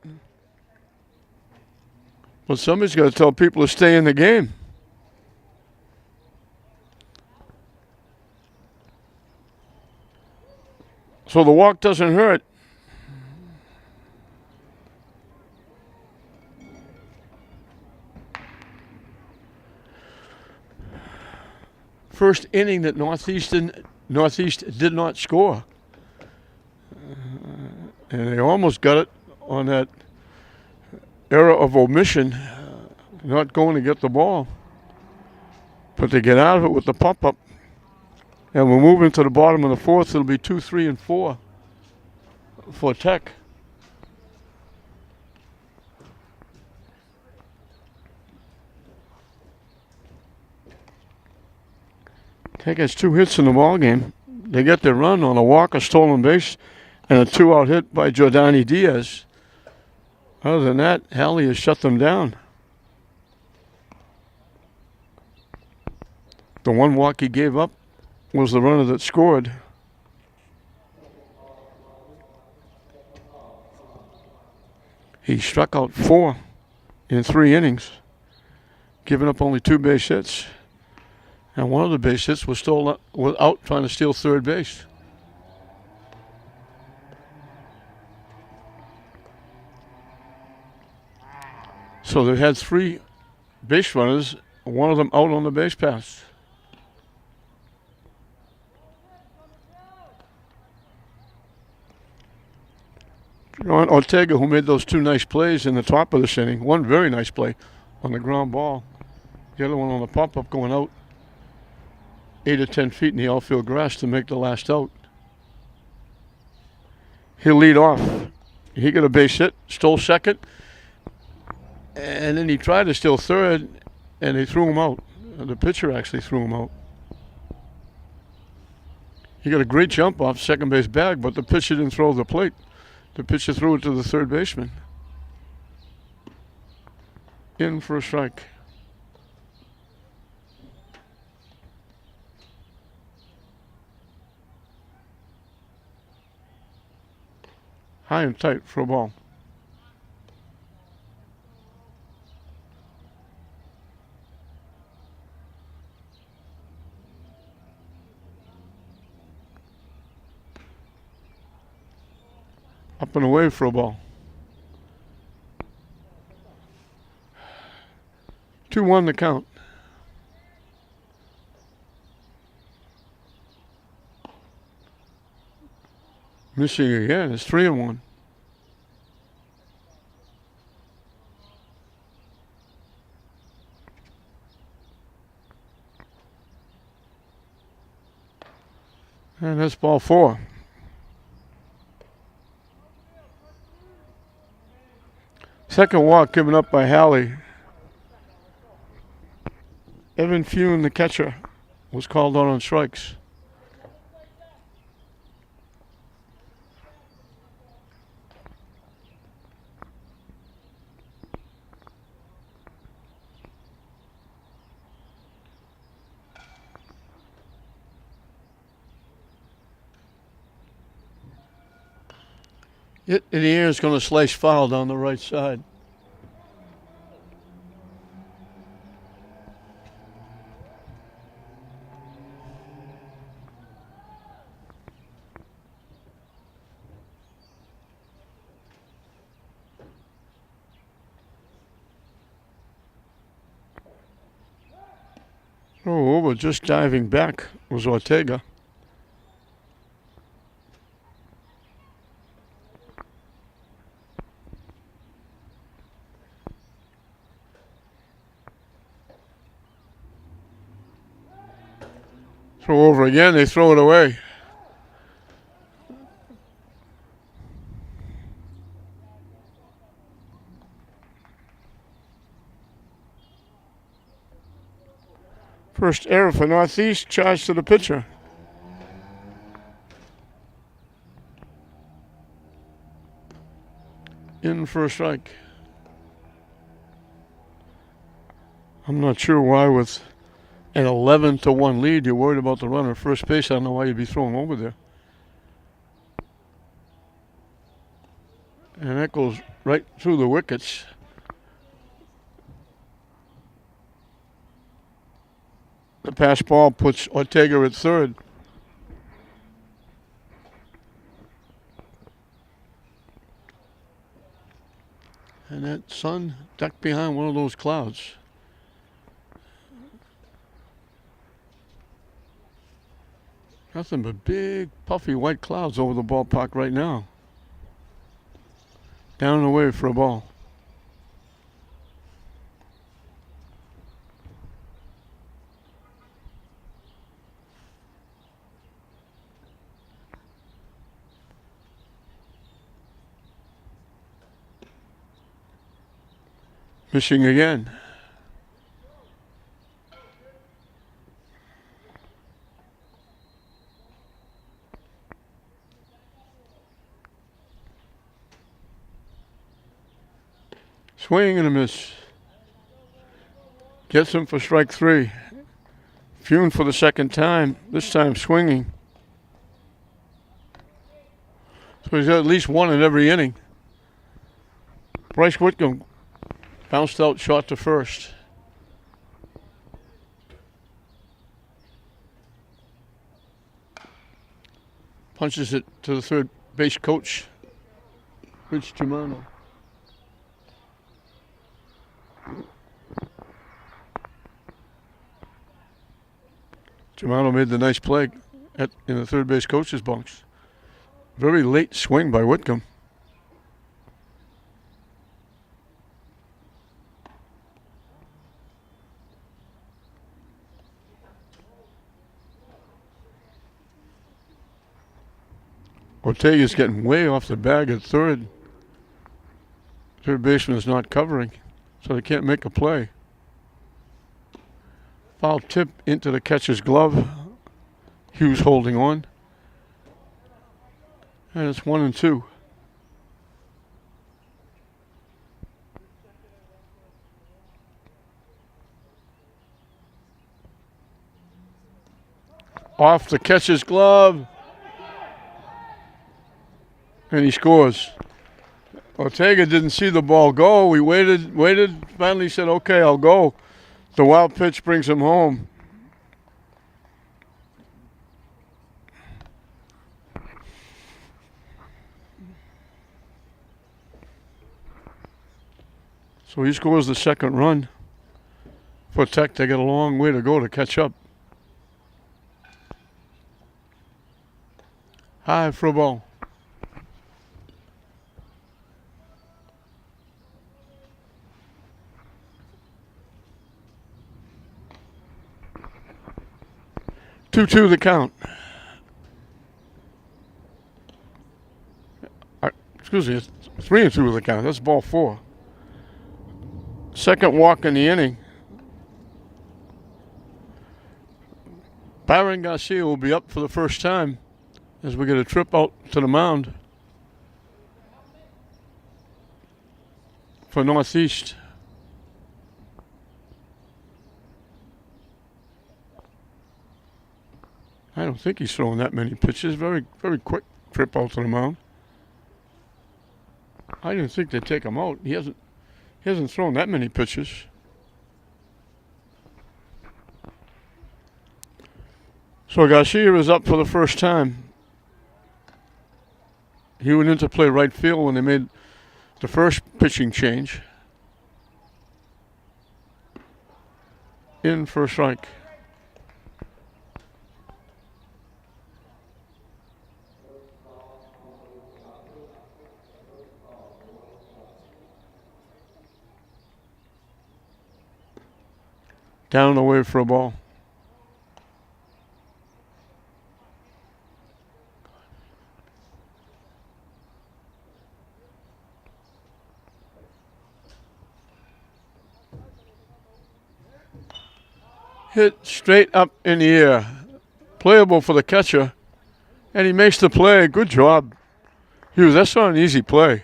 Well, somebody's got to tell people to stay in the game. So the walk doesn't hurt. First inning that Northeast did not score. And they almost got it on that error of omission, not going to get the ball. But they get out of it with the pop-up. And we're moving to the bottom of the 4th. It'll be 2, 3, and 4 for Tech. Tech has 2 hits in the ball game. They get their run on a walk, a stolen base, and a 2-out hit by Jordani Diaz. Other than that, Halley has shut them down. The one walk he gave up was the runner that scored. He struck out 4 in 3 innings, giving up only 2 base hits. And one of the base hits was still out trying to steal third base. So they had 3 base runners, one of them out on the base pass. John Ortega, who made those 2 nice plays in the top of this inning, one very nice play on the ground ball, the other one on the pop-up going out 8 or 10 feet in the outfield grass to make the last out. He'll lead off. He got a base hit, stole second, and then he tried to steal third, and they threw him out. The pitcher actually threw him out. He got a great jump off second base bag, but the pitcher didn't throw the plate. The pitcher threw it to the third baseman. In for a strike. High and tight for a ball. Up and away for a ball. 2-1 the count. Missing again. It's 3-1. And that's ball 4. Second walk given up by Halley. Evan Fune, the catcher, was called out on strikes. It in the air is going to slice foul down the right side. Oh, over, just diving back was Ortega. Throw over again, they throw it away. First error for Northeast, charge to the pitcher. In for a strike. I'm not sure why with an 11-1 lead you're worried about the runner at first base. I don't know why you'd be throwing over there. And that goes right through the wickets. The pass ball puts Ortega at third. And that sun ducked behind one of those clouds. Nothing but big, puffy white clouds over the ballpark right now. Down and away for a ball. Missing again. Swing and a miss. Gets him for strike 3. Fune for the second time, this time swinging. So he's got at least one in every inning. Bryce Whitcomb bounced out short to first. Punches it to the third base coach, Rich Germano. Germano made the nice play in the third base coach's box. Very late swing by Whitcomb. Ortega's getting way off the bag at third. Third baseman is not covering, so they can't make a play. Foul tip into the catcher's glove. Hughes holding on. And it's 1-2. Off the catcher's glove. And he scores. Ortega didn't see the ball go. He waited, finally said, okay, I'll go. The wild pitch brings him home. So he scores the second run. For Tech, they got a long way to go to catch up. High for a ball. 2-2 the count. Excuse me, it's 3-2 the count. That's ball 4. Second walk in the inning. Byron Garcia will be up for the first time as we get a trip out to the mound for Northeast. I don't think he's throwing that many pitches. Very, very quick trip out to the mound. I didn't think they'd take him out. He hasn't thrown that many pitches. So Garcia is up for the first time. He went into play right field when they made the first pitching change. In for a strike. Down and away for a ball. Hit straight up in the air. Playable for the catcher. And he makes the play. Good job. Hughes, that's not an easy play.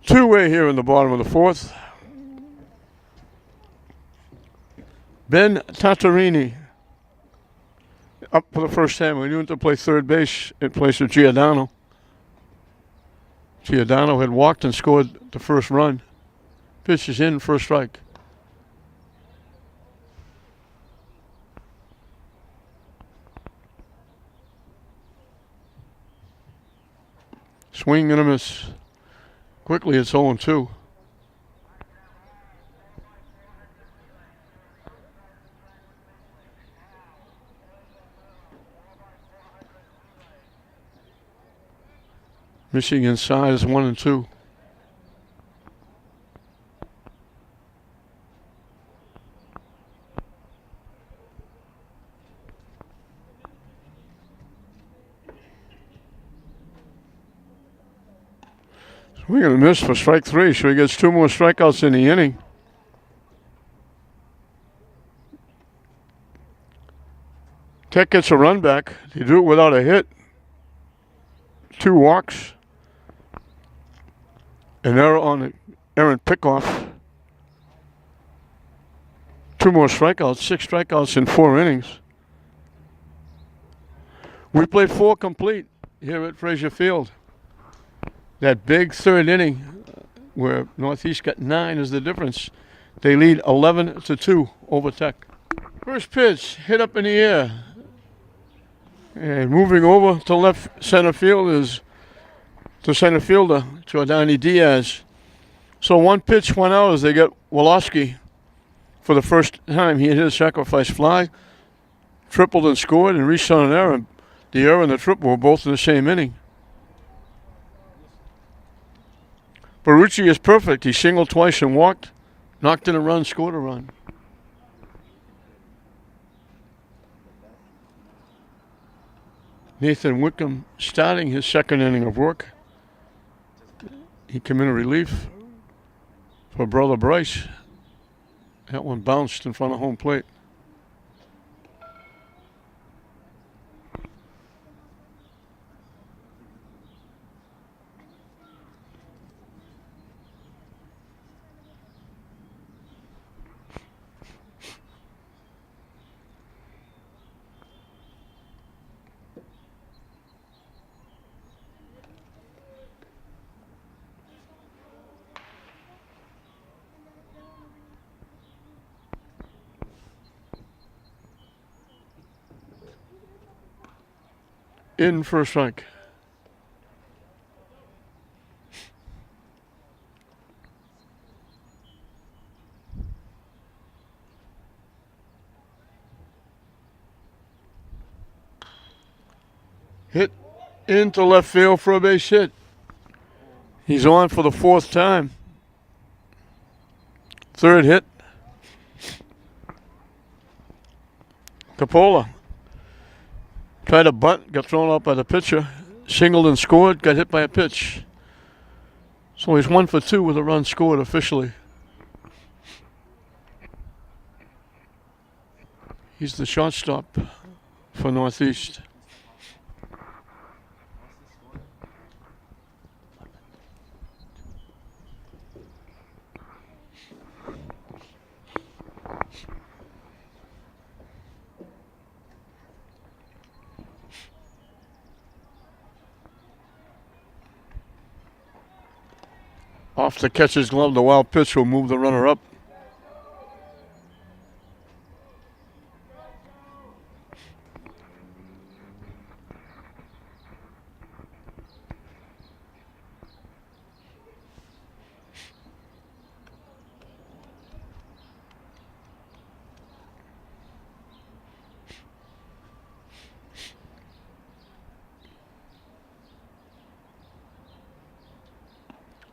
Two-way here in the bottom of the fourth. Ben Tatarini up for the first time. We went to play third base in place of Giordano. Giordano had walked and scored the first run. Pitch is in for a strike. Swing and a miss. Quickly, it's 0-2. Michigan side is 1-2. We're going to miss for strike 3, so he gets 2 more strikeouts in the inning. Tech gets a run back. They do it without a hit. 2 walks. An error on Aaron Pickoff. 2 more strikeouts, 6 strikeouts in 4 innings. We played 4 complete here at Frazier Field. That big third inning where Northeast got 9 is the difference. They lead 11-2 over Tech. First pitch hit up in the air. And moving over to left center field is the center fielder, Jordani Diaz. So 1 pitch, 1 out as they get Wolosky for the first time. He hit a sacrifice fly, tripled and scored, and reached on an error. The error and the triple were both in the same inning. Barucci is perfect. He singled twice and walked, knocked in a run, scored a run. Nathan Wickham starting his second inning of work. He came in relief for brother Bryce. That one bounced in front of home plate. In for a strike. Hit into left field for a base hit. He's on for the 4th time. Third hit. Capola tried to bunt, got thrown out by the pitcher. Singled and scored, got hit by a pitch. So he's 1 for 2 with a run scored officially. He's the shortstop for Northeast. Off the catcher's glove, the wild pitch will move the runner up.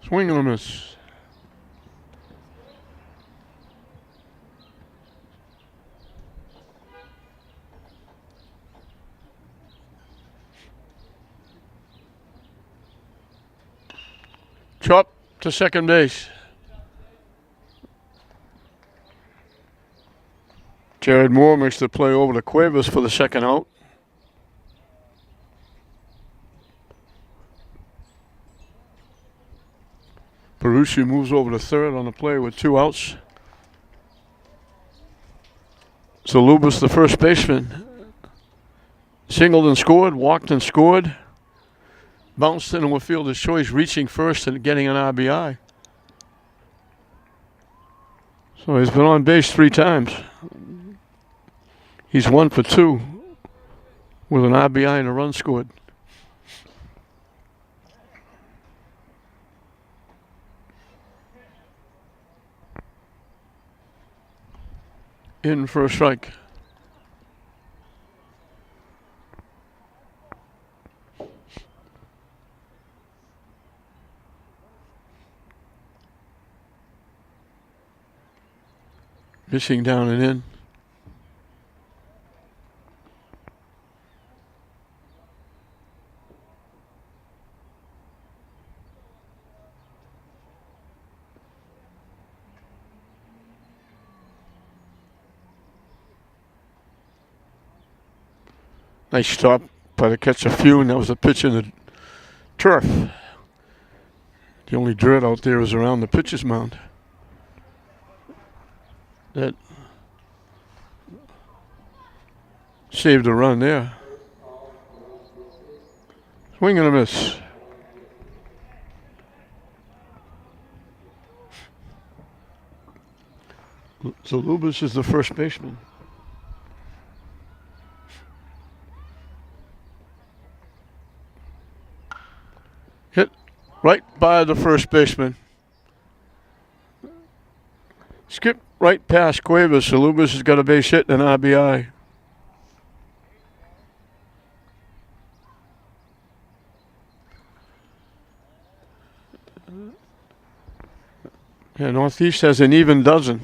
Swing and a miss. Chop to second base. Jared Moore makes the play over to Cuevas for the second out. Berushi moves over to third on the play with 2 outs. Zalubis, the first baseman, singled and scored, walked and scored, bounced into a fielder's choice, reaching first and getting an RBI. So he's been on base 3 times. He's 1 for 2 with an RBI and a run scored. In for a strike. Missing down and in. Nice stop by the catcher Fune. That was a pitch in the turf. The only dirt out there is around the pitcher's mound. That saved a run there. Swing and a miss. Zalubis is the first baseman. Hit right by the first baseman. Skip right past Cuevas. Zalubis has got a base hit and an RBI. Yeah, Northeast has an even dozen.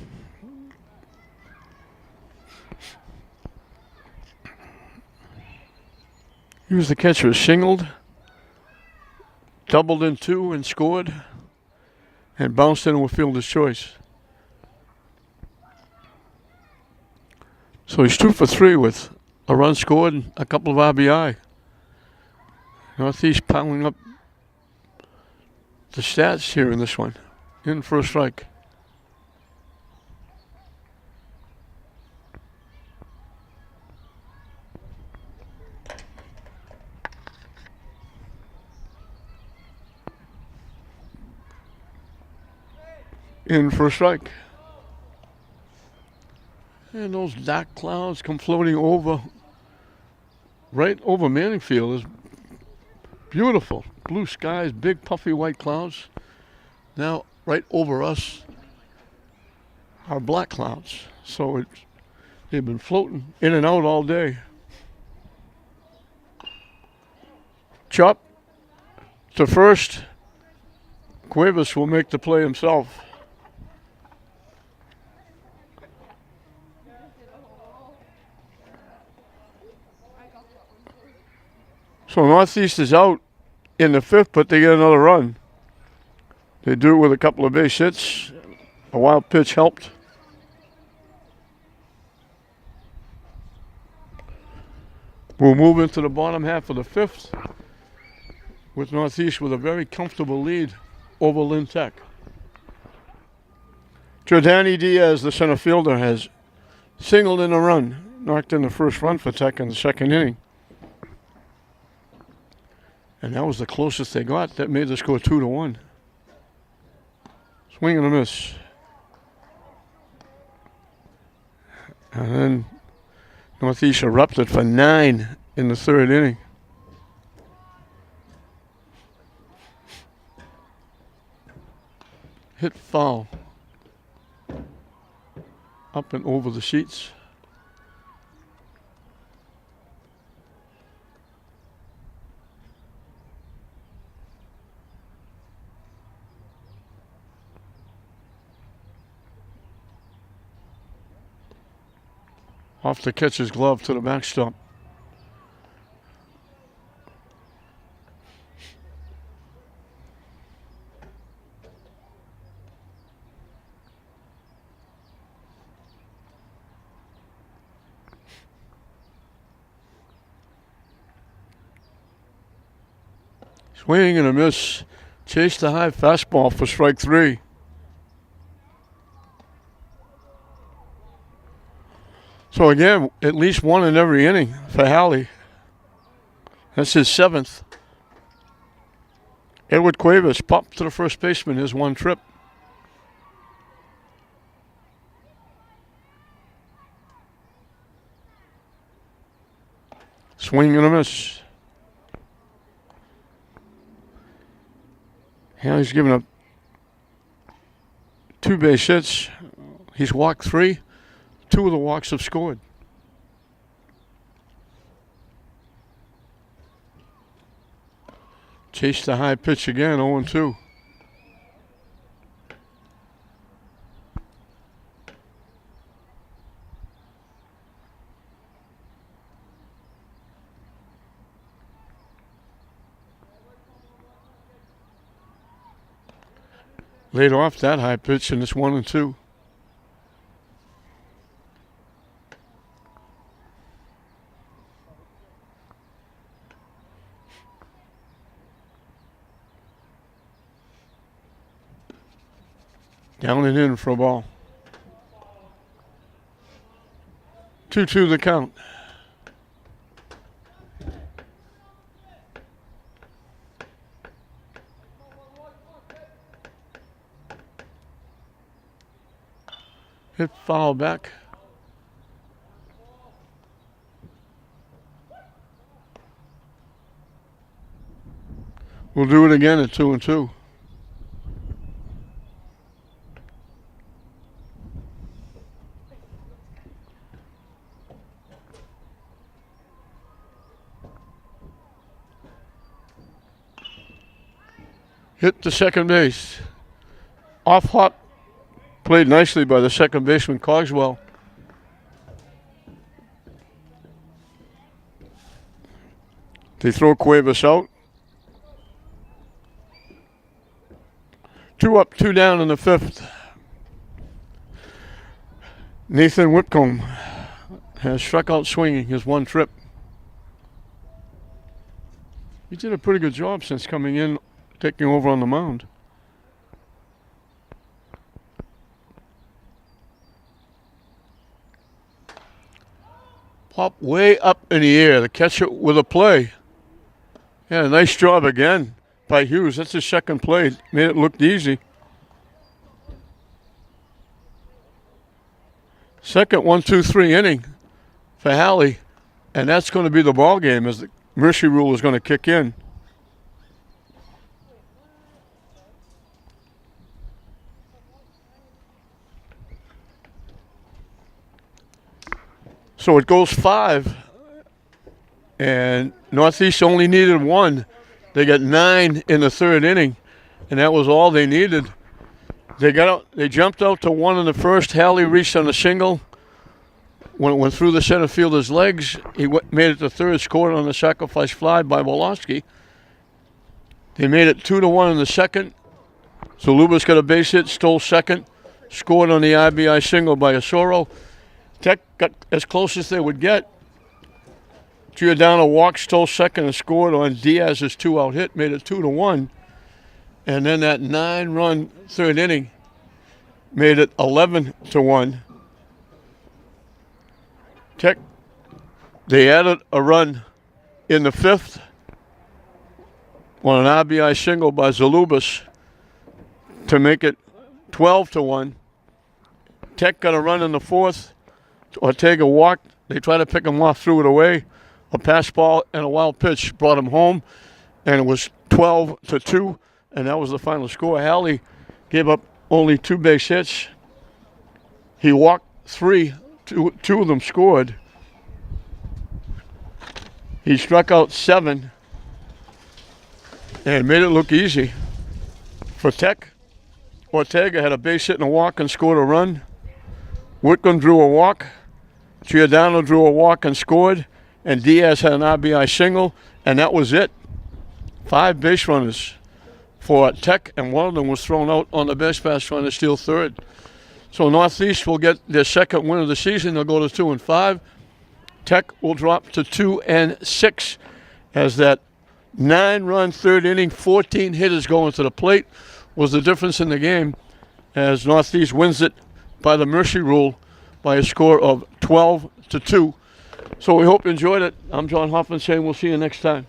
He was the catcher, singled, doubled in 2 and scored, and bounced into a fielder's choice. So he's 2 for 3 with a run scored and a couple of RBI. Northeast piling up the stats here in this one. In for a strike. In for a strike. And those dark clouds come floating over, right over Manning Field. Is beautiful. Blue skies, big puffy white clouds. Now right over us are black clouds. So they've been floating in and out all day. Chop to first. Cuevas will make the play himself. So Northeast is out in the 5th, but they get another run. They do it with a couple of base hits. A wild pitch helped. We'll move into the bottom half of the 5th with Northeast with a very comfortable lead over Lynn Tech. Jordani Diaz, the center fielder, has singled in a run, knocked in the first run for Tech in the 2nd inning. And that was the closest they got. That made the score 2-1. Swing and a miss. And then Northeast erupted for 9 in the 3rd inning. Hit foul. Up and over the sheets. Off the catcher's glove to the backstop. Swing and a miss. Chase the high fastball for strike 3. So again, at least one in every inning for Halley. That's his 7th. Edward Cuevas popped to the first baseman, his 1 trip. Swing and a miss. Halley's given up 2 base hits. He's walked 3. 2 of the walks have scored. Chase the high pitch again, 0-2. Laid off that high pitch, and it's 1-2. Down and in for a ball. 2-2 the count. Hit foul back. We'll do it again at 2-2. Hit to second base. Off hop. Played nicely by the second baseman, Cogswell. They throw Cuevas out. 2 up, 2 down in the 5th. Nathan Whitcomb has struck out swinging his 1 trip. He did a pretty good job since coming in, taking over on the mound. Pop way up in the air. The catcher with a play. Yeah, nice job again by Hughes. That's his 2nd play. Made it look easy. Second 1-2-3 inning for Halley. And that's going to be the ball game as the mercy rule is going to kick in. So it goes 5, and Northeast only needed 1. They got 9 in the 3rd inning, and that was all they needed. They got out. They jumped out to 1 in the 1st. Halley reached on a single when it went through the center fielder's legs, he made it to third, scored on the sacrifice fly by Wolofsky. They made it 2-1 in the second. Zalubas got a base hit, stole second, scored on the RBI single by Osoro. Tech got as close as they would get. Giordano walked, stole second, and scored on Diaz's 2-out hit, made it 2-1. And then that 9-run third inning made it 11-1. Tech, they added a run in the fifth on an RBI single by Zalubas to make it 12-1. Tech got a run in the fourth. Ortega walked. They tried to pick him off, threw it away. A pass ball and a wild pitch brought him home, and it was 12-2, and that was the final score. Halley gave up only 2 base hits. He walked 3, two of them scored. He struck out 7 and made it look easy. For Tech, Ortega had a base hit and a walk and scored a run. Whitcomb drew a walk. Giordano drew a walk and scored. And Diaz had an RBI single, and that was it. 5 base runners for Tech, and one of them was thrown out on the base pass trying to steal third. So Northeast will get their second win of the season. They'll go to 2-5. Tech will drop to 2-6 as that 9-run third inning, 14 hitters going to the plate was the difference in the game as Northeast wins it by the mercy rule by a score of 12-2. So we hope you enjoyed it. I'm John Hoffman saying we'll see you next time.